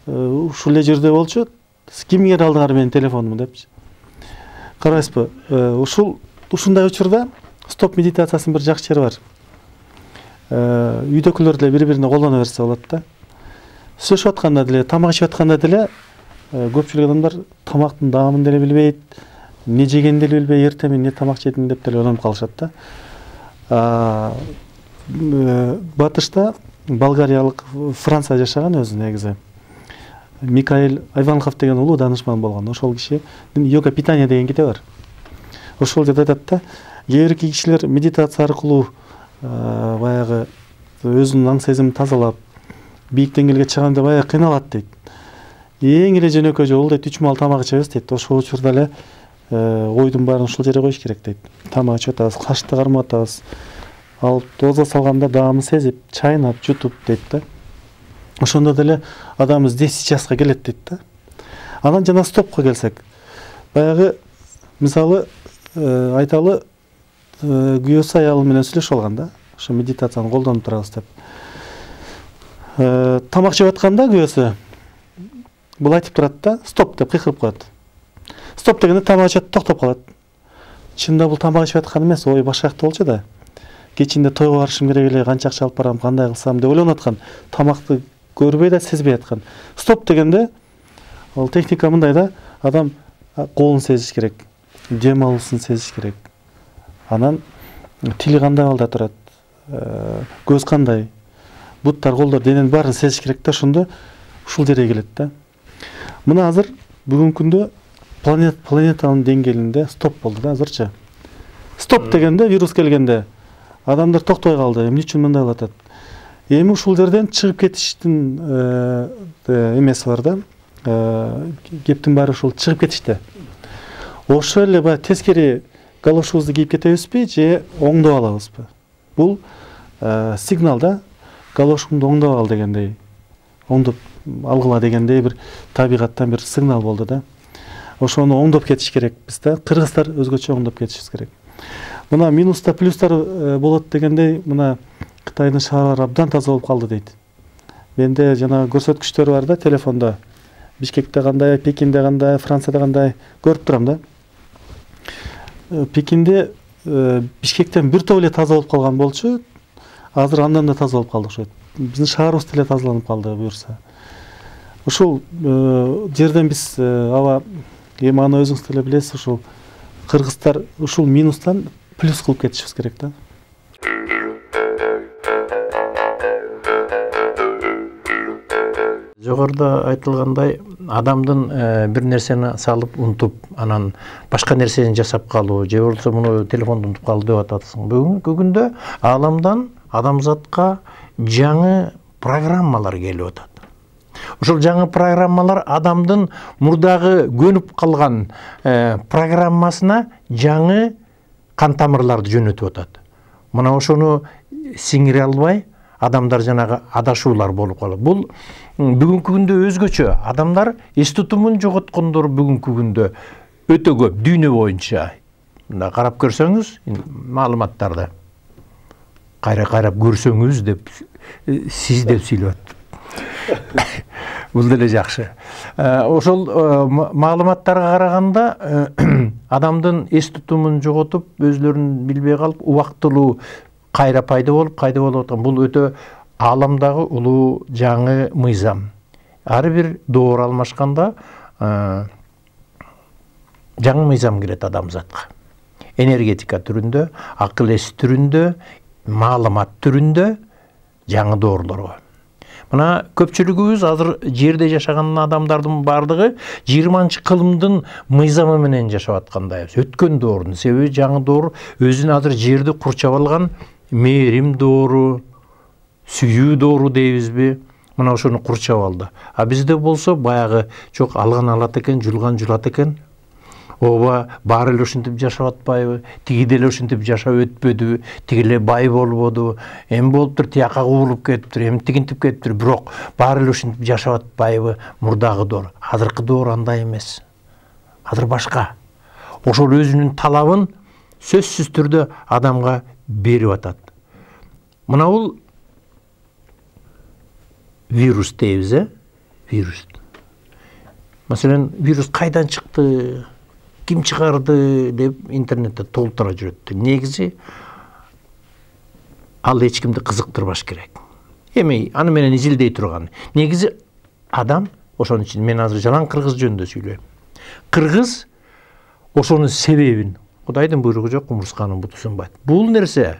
ушул эле жерде болчу, кимге алдыңар менин телефонумду депчи. Карайсызбы? Ушундай учурда стоп медитациясынын бир жакшы жери бар. Үйдөкүлөр деле бири-бирине колдоно берсе болот да. Сүйлөшүп атканда деле, тамак ичип атканда деле көпчүлүк адамдар тамактын даамын деле билбейт, не жегенди деле билбей, эртең не тамак жедим деп деле ойлонуп калышат да. Батышта болгариялык Франция жашаган өзү негизи. Микаэль Айванков деген улуу данышман болгон. Ошол киши йога питание деген китеби бар. Ошол жерде айтат да, кээ бир кишилер медитация аркылуу баягы өзүнүн аң сезимин тазалап, бийик деңгээлге чыгам деп баягы кыйналат дейт. Эң эле жөнөкөй жол дейт, 3 маал тамак ичебиз дейт. Ошол учурда эле ойдун баарын ушул жерге коюш керек дейт. Тамак ичип атабыз, кашты кармап атабыз. Ал доза салганда даамын сезип, чайнап, жутуп дейт да. Ошондо деле адам здесь сейчаска келет дейт да. Анан жана стопко келсек, баягы мисалы айталы күйөөсү аялы менен сүйлөшүп алган да. Ошо медитацияны колдонуп турабыз деп. Тамак жеп атканда күйөөсү бул айтып турат да, стоп деп кыйкырып коет. Стоп дегенде тамак жеп токтоп калат. Чынында бул тамак жеп аткан эмес, ой башка жакта болчу да. кечинде тойго барышым керек эле, канча акча алып барам, кандай кылсам деп ойлонуп аткан. Тамакты көрбөй да, сезбей аткан. Стоп дегенде, ал техника мындай да, адам колун сезиш керек, дем алуусун сезиш керек. Анан тили кандай балда турат, көз кандай, буттар, колдор, дененин баарын сезиш керек да, ошондо ушул жерге келет да. Мына азыр бүгүнкү күндө планетанын деңгээлинде стоп болду да азырчы. Стоп дегенде, вирус келгенде адамдар токтой калды. Эмне үчүн мындай болуп атат? Эми ушул жерден чыгып кетиштин эмеси бар да. Кептин баары ушул чыгып кетиште. Ошо эле баягы тескери галошубузду кийип кетебизби же оңдоп алабызбы? Бул сигнал да, галошуңду оңдоп ал дегендей, оңдоп алгыла дегендей бир табигаттан бир сигнал болду да. Ошону оңдоп кетиш керекпиз да. Кыргыздар өзгөчө оңдоп кетишибиз керек. Мына минуста плюстар болот дегендей, мына Кытайдын шаарлары абдан таза болуп калды дейт. Менде жана көрсөткүчтөр бар да телефондо. Бишкекте кандай, Пекинде кандай, Францияда кандай көрүп турам да. Пекинде Бишкектен бир топ эле таза болуп калган болчу, азыр андан да таза болуп калды окшойт. Биздин шаарыбыз деле тазаланып калды буюрса. Ушул жерден биз аба эми аны өзүңүз деле билесиз, ушул кыргыздар ушул минустан плюс кылып кетишибиз керек да. Жогоруда айтылгандай, адамдын бир нерсени салып унутуп, анан башка нерсени жасап калуу, же болбосо муну телефонду унутуп калуу деп атасың. Бүгүнкү күндө ааламдан адамзатка жаңы программалар келип атат. Ошол жаңы программалар адамдын мурдагы көнүп калган программасына жаңы кан тамырларды жөнөтүп атат. Мына ошону сиңире албай, адамдар жанагы адашуулар болуп калат. Бул бүгүнкү күндө өзгөчө. Адамдар эс тутумун жоготкондор бүгүнкү күндө өтө көп дүйнө боюнча. Мында карап көрсөңүз, маалыматтарды кайра-кайрап көрсөңүз деп сиз деп сүйлөп атат. Бул деле жакшы. Ошол маалыматтарга караганда адамдын эс тутумун жоготуп, өзлөрүн билбей калып, убактылуу кайра пайда болуп аткан. Бул өтө ааламдагы улуу жаңы мыйзам. Ар бир доор алмашканда жаңы мыйзам кирет адамзатка. Энергетика түрүндө, акыл эс түрүндө, маалымат түрүндө жаңы доорлорго. Мына көпчүлүгүбүз азыр жерде жашаган адамдардын бардыгы 20-кылымдын мыйзамы менен жашап аткандайбыз. Өткөн доордун себеби жаңы доор өзүн азыр жерди курчап алган мээрим доору, сүйүү доору дейбизби? Мына ошону курчап алды. А бизде болсо баягы жок, алган алат экен, жулган жулат экен. Ооба, баары эле ушинтип жашап атпайбы? Тиги деле ушинтип жашап өтпөдүбү? Тиги эле бай болбоду? Эми болуптур, тияка кубулуп кетиптир, эми тигинтип кетиптир. Бирок баары эле ушинтип жашап атпайбы? Мурдагы доор. Азыркы доор андай эмес. Азыр башка. Ошол өзүнүн талабын сөзсүз түрдө адамга берип атат. Мына бул вирус дейбиз, вирус. Маселен, вирус кайдан чыкты? Ким чыгарды деп интернетте толтура жүрөт. Негизи ал эч кимди кызыктырбаш керек. Эми аны менен изилдей турган. Негизи адам, ошон үчүн мен азыр жалаң кыргыз жөнүндө сүйлөйм. Кыргыз ошонун себебин, Кудайдын буйругу жок, кумурсканын буту сынбайт. Бул нерсе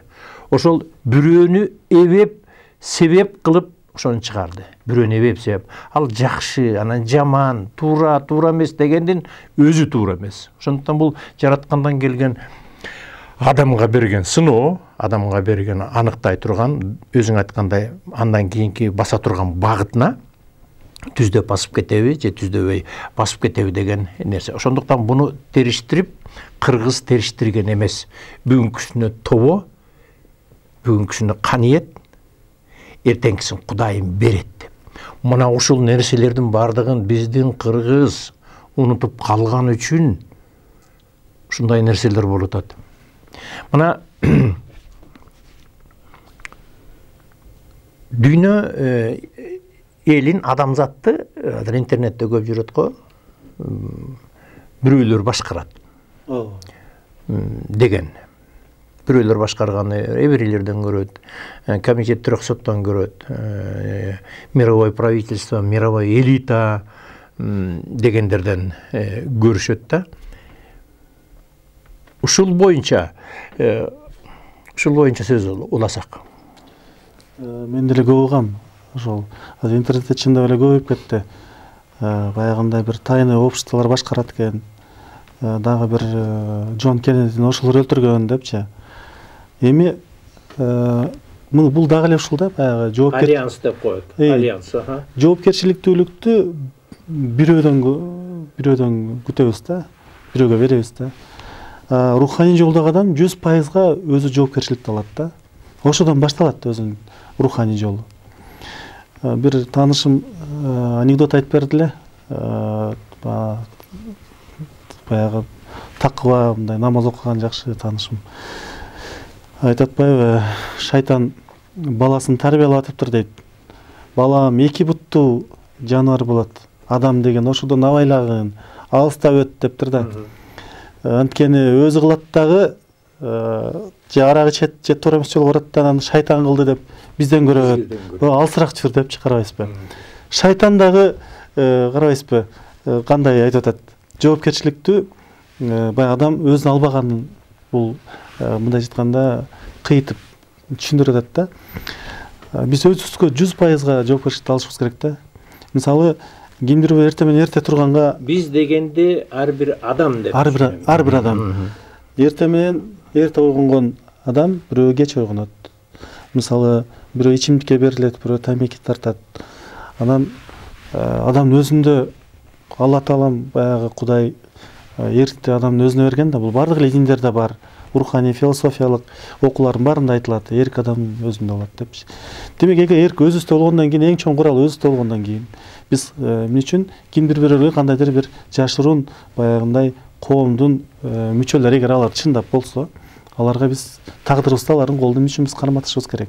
ошол бирөөнү эбеп, себеп кылып ошону чыгарды. Бирөөнү эбеп себеп. Ал жакшы, анан жаман, туура эмес дегендин өзү туура эмес. Ошондуктан бул жараткандан келген адамга берген сыноо, адамга берген аныктай турган, өзүң айткандай, андан кийинки баса турган багытына түздөп басып кетеби же түздөбөй басып кетеби деген нерсе. Ошондуктан буну териштирип, кыргыз териштирген эмес. Бүгүнкүсүнө тобо, бүгүнкүсүнө каниет, эртеңкисин Кудайым берет деп. Мына ушул нерселердин бардыгын биздин кыргыз унутуп калган үчүн ушундай нерселер болуп атат. Мына дүйнө элин, адамзатты азыр интернетте көп жүрөт го, бирөөлөр башкарат деген. бирөөлөр башкарганы эбирилерден көрөт, комитет трехсоттон көрөт, мировое правительство, мировая элита дегендерден көрүшөт да. Ушул боюнча сөз уласак. Мен деле көп угам. Ошол интернетте чындап эле көбөйүп кетти. Баягындай бир тайный обществолор башкарат экен. Дагы бир Джон Кеннедини ошолор өлтүргөн депчи. Эми бул дагы эле ушул да, баягы альянс деп коет. Альянс, жоопкерчиликтүүлүктү бирөөдөн күтөбүз да, бирөөгө беребиз да. Руханий жолдогу адам 100%га өзү жоопкерчиликти алат да. Ошодон башталат өзүнүн руханий жолу. Бир таанышым анекдот айтып берди эле. Баягы такыба, мындай намаз окуган жакшы таанышым. Айтат атпайбы, шайтан баласын тарбиялап атыптыр дейт. Балам 2 буттуу жаныбар болот. Адам деген ошодон абайлагын, алыстап өт дептир да. Анткени өзү кылат дагы же арак ичет, же туура эмес жолго барат да, аны шайтан кылды деп бизден көрөт. Алсыраак жүр депчи, карабайсызбы? Шайтан дагы карабайсызбы? Кандай айтып атат? Жоопкерчиликтүү баягы адам өзүн албаганын бул мындай айтканда кыйтып түшүндүрүп атат да. Биз өзүбүзгө 100%га жоопкерчиликти алышыбыз керек да. Мисалы, кимдир бир эртең менен эрте турганга биз дегенде ар бир адам деп. Ар бир адам. Эртең менен эрте ойгонгон адам бирөө кеч ойгонот. Мисалы, бирөө ичимдикке берилет, бирөө тамеки тартат. Анан адамдын өзүндө Алла Таалам баягы Кудай эркти адамдын өзүнө берген да, бул бардык эле диндерде бар. Руханий, философиялык окуулардын баарында айтылат, эрк адамдын өзүндө болот депчи. Демек, эгер эрк өзүбүздө болгондон кийин, эң чоң курал өзүбүздө болгондон кийин, биз эмне үчүн кимдир бирөөгө кандайдыр бир жашыруун баягындай коомдун мүчөлөрү, эгер алар чындап болсо, аларга биз тагдырыбызда алардын колунун эмне үчүн биз карматышыбыз керек.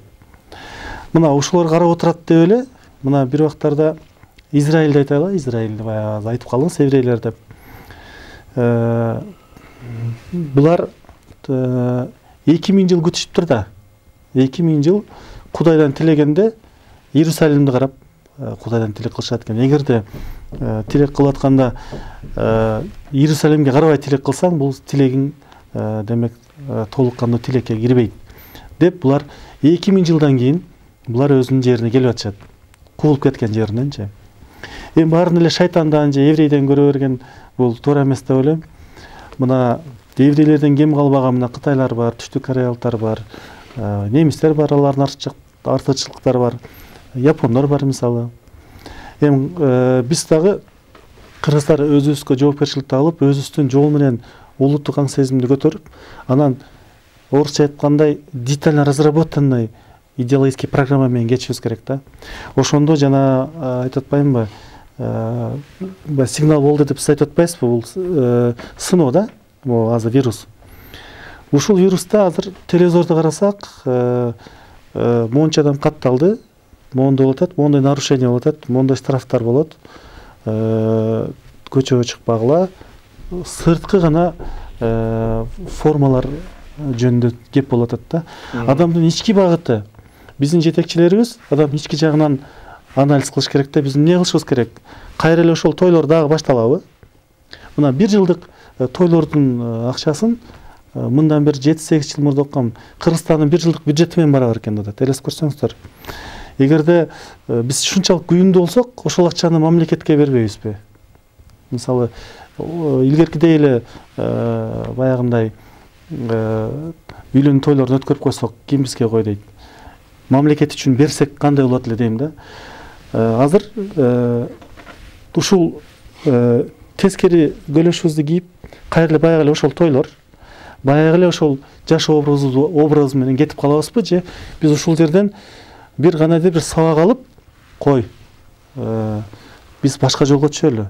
Мына ушулар карап отурат деп эле, мына бир убактарда Израилди айтайлы, Израилди баягы айтып калдыңыз, еврейлер деп. Булар 2000 жыл күтүшүптүр да. 2000 жыл Кудайдан тилегенде Иерусалимди карап Кудайдан тилек кылышат экен. Эгерде тилек кылып атканда Иерусалимге карабай тилек кылсаң, бул тилегиң демек толук кандуу тилекке кирбейт. Деп булар 2000 жылдан кийин булар өзүнүн жерине келип атышат. Куулуп кеткен жериненчи. Эми баарын эле шайтандан же еврейден көрө берген бул туура эмес деп ойлойм. Мына еврейлерден кем калбаган мына Кытайлар бар, Түштүк Кореялыктар бар, немистер бар, алардын артыкчылыктары бар, япондор бар мисалы. Эми биз дагы кыргыздар өзүбүзгө жоопкерчиликти алып, өзүбүздүн жол менен улуттук аң сезимди көтөрүп, анан орусча айткандай детально разработанный идеологический программа менен geçişimiz керек да. Ошондо жана айтып атпаймынбы, сигнал болду деп сиз айтып атпайсызбы, бул сыноо да, бул азыр вирус. Ушул вируста азыр телевизорду карасак, мончадан катталды, мондой болуп атат, мондой нарушение болуп атат, мондой штрафтар болот, көчөгө чыкпагыла, сырткы гана формалар жөнүндө кеп болуп атат да. Адамдын ички багыты, биздин жетекчилерибиз адам ички жагынан анализ кылыш керек да, биз эмне кылышыбыз керек? Кайра эле ошол тойлор дагы башталабы? Мына 1 жылдык тойлордун акчасын мындан бери 7-8 жыл мурда оккам, Кыргызстандын 1 жылдык бюджети менен барабар экен да. Элестип көрсөңүздөр. Эгерде биз ушунчалык күйүндүү болсок, ошол акчаны мамлекетке бербейбизби? Мисалы, илгеркидей эле баягындай үйлөнүү тойлорун өткөрүп койсок, ким бизге кой дейт. Мамлекет үчүн берсек кандай болот эле дейм да. Азыр ушул тескери көлөшүбүздү кийип, кайра эле баягы эле ошол тойлор, баягы эле ошол жаш образ менен кетип калабызбы, же биз ушул жерден бир кандайдыр бир сабак алып, кой, биз башка жолго түшөлү.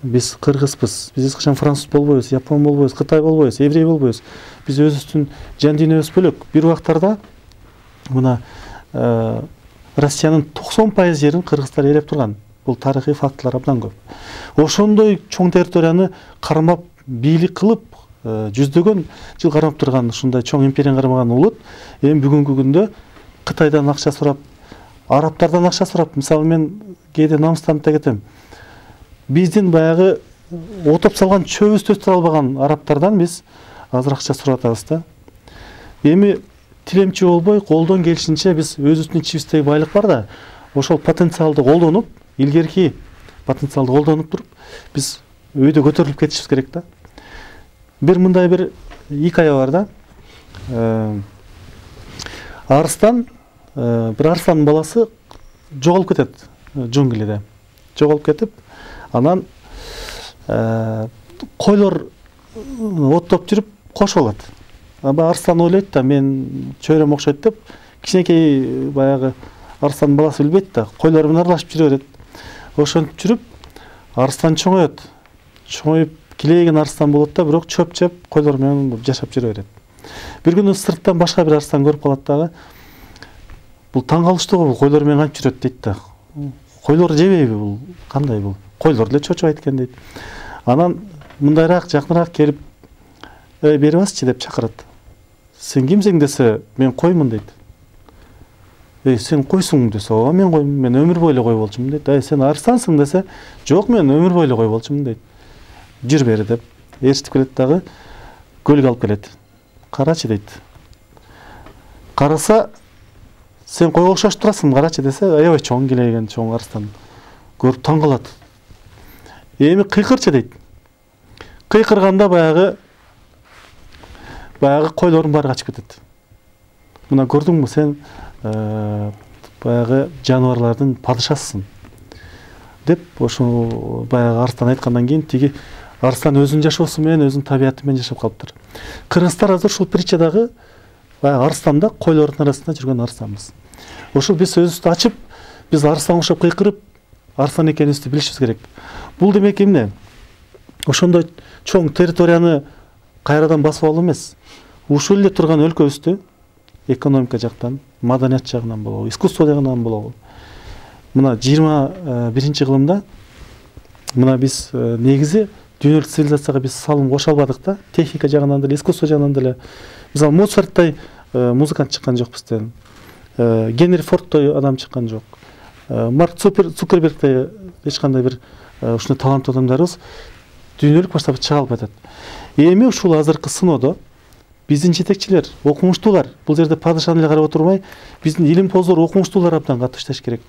Биз кыргызбыз, биз эч качан француз болбойбуз, япон болбойбуз, Кытай болбойбуз, еврей болбойбуз. Биз өзүбүздүн жан дүйнөбүз бөлөк. Бир убактарда мына Россиянын 90% жерин кыргыздар ээлеп турган. Бул тарыхый фактылар абдан көп. Ошондой чоң территорияны кармап, бийлик кылып, жүздөгөн жыл кармап турган ушундай чоң империяны кармаган улут эми бүгүнкү күндө Кытайдан акча сурап, арабтардан акча сурап, мисалы мен кээде намыстанып да кетем. Биздин баягы отоп салган чөбүздү өстүрө албаган арабтардан биз азыр акча сурап атабыз да. Эми тилемчи болбой, колдон келишинче биз өзүбүздүн ичибиздеги байлык бар да, ошол потенциалды колдонуп, илгерки потенциалды колдонуп туруп, биз өйдө көтөрүлүп кетишибиз керек да. Бир мындай бир икая бар да. Bir арсланын баласы жоголуп кетет джунглиде. Жоголуп кетип, анан койлор оттоп жүрүп кошуп алат. Арслан ойлойт да, мен чөйрөм окшойт деп, кичинекей баягы арсланын баласы билбейт да, койлор менен аралашып жүрө берет. Ошентип жүрүп, арслан чоңоет. Чоңоюп килейген арслан болот да, бирок чөп жеп, койлор менен жашап жүрө берет. Bir gün sırttan başka bir arslan görüp kalat dağı. Bul taң калыштуу, бул койлор менен кантип жүрөт дейт да. Койлор жебейби бул? Кандай бул? Койлор эле чочубайт экен дейт. Анан мындайраак, жакыныраак келип, бери басчы деп чакырат. Сен кимсиң десе, мен коймун дейт. Сен койсуң десе, ооба мен коймун, мен өмүр бою кой болчумун дейт. Сен арслансың десе, жок, мен өмүр бою кой болчумун дейт. Жүр бери деп, ээрчитип келет дагы, көлгө алып келет. Карачы дейт. Караса, сен койго окшош турасың, карачы десе, аябай чоң килейген чоң арстан көрүп таң калат. Эми кыйкырчы дейт. Кыйкырганда баягы койлордун баары качып кетет. Мына көрдүңбү, сен баягы жаныбарлардын падышасысың деп, ошо баягы арстан айткандан кийин тиги арслан өзүнүн жашоосу менен, өзүнүн табияты менен жашап калыптыр. Кыргыздар азыр ушул притчадагы арстанда койлордун арасында жүргөн арсланбыз. Ошол биз өзүбүздү ачып, биз арслан окшоп кыйкырып, арслан экенибизди билишибиз керек. Бул демек эмне? Ошондой чоң территорияны кайрадан басып алуу эмес. Ушул эле турган өлкөбүздү экономика жактан, маданият жагынан болобу, искусство жагынан болобу. Мына 21-чи кылымда мына биз негизи дүйнөлүк цивилизацияга биз салым кошо албадык да, техника жагынан деле, искусство жагынан деле. Мисалы Моцарттай музыкант чыккан жок бизден. Генри Фордтой адам чыккан жок. Марк Цукербергдей эч кандай бир ушундай таланттуу адамдарыбыз дүйнөлүк масштабта чыга албай атат. Эми ушул азыркы сыноодо биздин жетекчилер, окумуштуулар, бул жерде падышаны эле карап отурбай, биздин илимпоздор, окумуштуулар абдан катуу иштеш керек.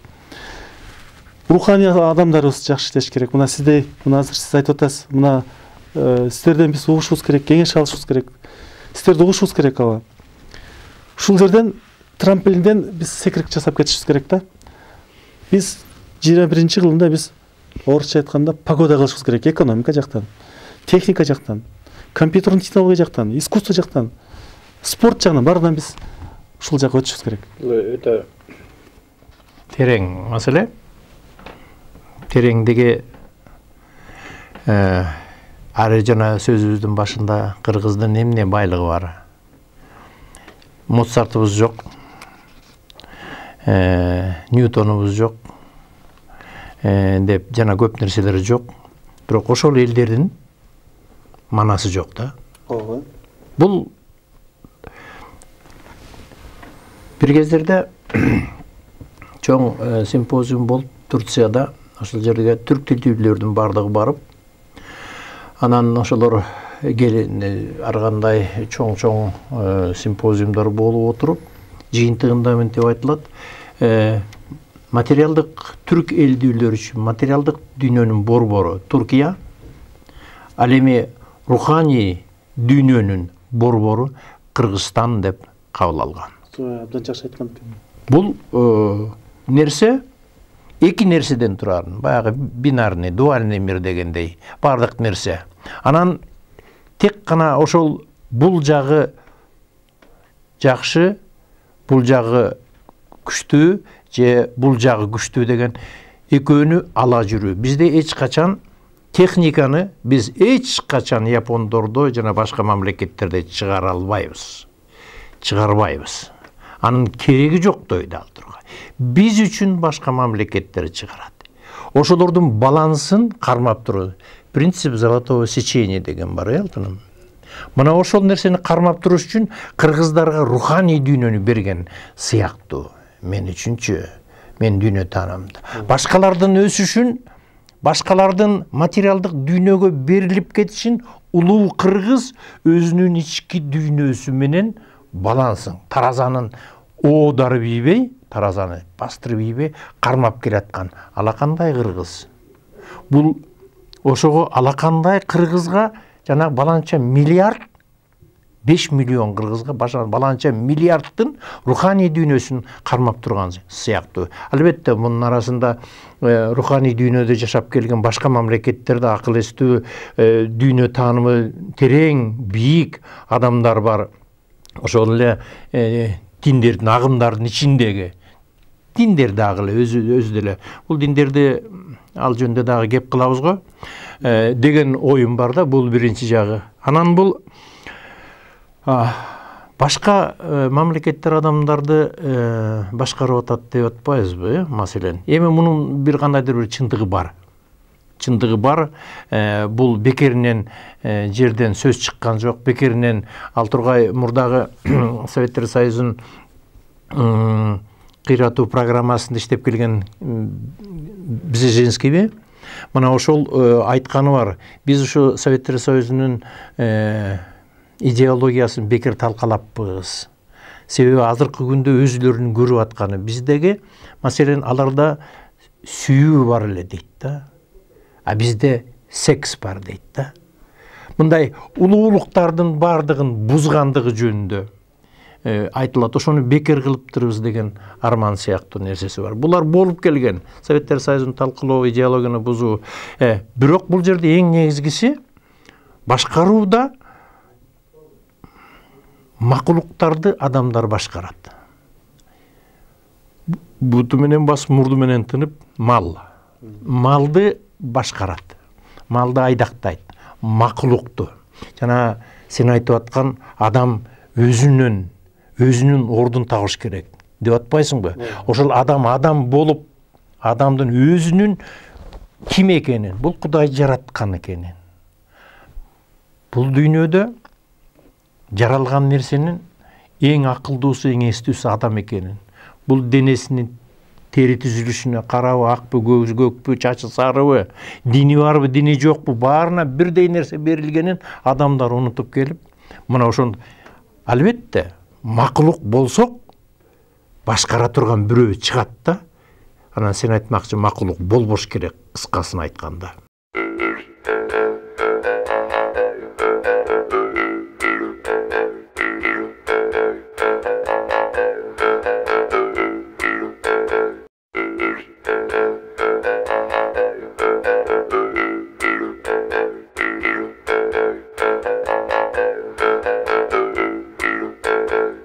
Руханий адамдарыбыз жакшы иштеш керек. Мына сиздей, мына азыр сиз айтып атасыз, мына сиздерден биз угушубуз керек, кеңеш алышыбыз керек. Сиздерди угушубуз керек аба. Ушул жерден трамплинден биз секирик жасап кетишибиз керек да. Биз 21-чи кылымда биз орусча айтканда погода кылышыбыз керек, экономика жактан, техника жактан, компьютердик технология жактан, искусство жактан, спорт жагынан баарынан биз ушул жакка өтүшүбүз керек. Өтө терең маселе. Тереңдеги ары жана сөзүбүздүн башында кыргыздын эмне байлыгы бар? Моцартыбыз жок, Ньютонубуз жок, деп жана көп нерселер жок. Бирок ошол элдердин манасы жок да. Ооба. Бул бир кездерде чоң симпозиум болуп Турцияда, ошол жерге түрк тилдүүлөрдүн бардыгы барып, анан ошолор аргандай чоң симпозиумдар болуп отуруп, жыйынтыгында мынтип айтылат, материалдык түрк элдүүлөр үчүн материалдык дүйнөнүн борбору Туркия, ал эми руханий дүйнөнүн борбору Кыргызстан деп кабыл алган. Абдан жакшы айткан. Бул нерсе эки нерседен турарын, баягы бинарный, дуальный мир дегендей, бардык нерсе. Анан тек гана ошол бул жагы жакшы, бул жагы күчтүү, же бул жагы күчтүү деген экөөнү ала жүрүү. Бизде эч качан техниканы биз эч качан япондордо жана башка мамлекеттерде чыгарбайбыз. Анын кереги жок дейт ал тургай. Биз үчүн башка мамлекеттер чыгарат. Ошолордун балансын кармап туруу. Принцип золотого сечения деген бар, алтыным. Мына ошол нерсени кармап туруш үчүн кыргыздарга руханий дүйнөнү берген сыяктуу. Мен үчүнчү, мен дүйнө таанымда. Башкалардын өсүшүн, башкалардын материалдык дүйнөгө берилип кетишин улуу кыргыз өзүнүн ички дүйнөсү менен балансын, таразанын оодары ийбей, таразаны бастырып ийбей кармап келаткан алакандай кыргыз. Бул ошого алакандай кыргызга жана баланча миллиард 5 миллион кыргызга баланча миллиардтын руханий дүйнөсүн кармап турган сыяктуу. Албетте мунун арасында руханий дүйнөдө жашап келген башка мамлекеттерде акыл эстүү, дүйнө таанымы терең, бийик адамдар бар. Ошол эле диндердин агымдардын ичиндеги диндер дагы эле өзү деле бул диндерди ал жөнүндө дагы кеп кылабыз го деген оюм бар да. Бул биринчи жагы. Анан бул башка мамлекеттер адамдарды башкарып атат деп атпайбызбы, маселен. Эми мунун бир кандайдыр бир чындыгы бар. Чындыгы бар. Бул бекеринен жерден сөз чыккан жок. Бекеринен ал тургай мурдагы Советтер Союзунун кыйратуу программасында иштеп келген Бзежинскийби мына ошол айтканы бар. Биз ушу Советтер Союзунун идеологиясын бекер талкалаппыз. Себеби азыркы күндө өзүлөрүнүн көрүп атканы биздеги, маселен, аларда сүйүү бар эле дейт да. А бизде секс бар дейт да. Мындай улуулуктардын бардыгын бузгандыгы жөнүндө айтылат. Ошону бекер кылыптырбыз деген арман сыяктуу нерсеси бар. Булар болуп келген. Советтер Союзун талкылоо, идеологияны бузуу. Бирок бул жерде эң негизгиси башкарууда макулуктарды адамдар башкарат. Буту менен басып, мурду менен тынып, малды башкарат. Малды айдактайт. Макулукту. Жана сен айтып аткан адам өзүнүн ордун табыш керек деп атпайсыңбы? Ошол адам болуп, адамдын өзүнүн ким экенин, бул Кудай жараткан экенин. Бул дүйнөдө жаралган нерсенин эң акылдуусу, эң эстүүсү адам экенин. Бул денесинин тери түзүлүшүнө карабы, акпы, көкпү, чачы сарыбы, дини барбы, дини жокпу, баарына бирдей нерсе берилгенин адамдар унутуп келип, мына ошон албетте макулук болсок башкара турган бирөө чыгат да. Анан сен айтмакчы макулук болбош керек, кыскасын айтканда.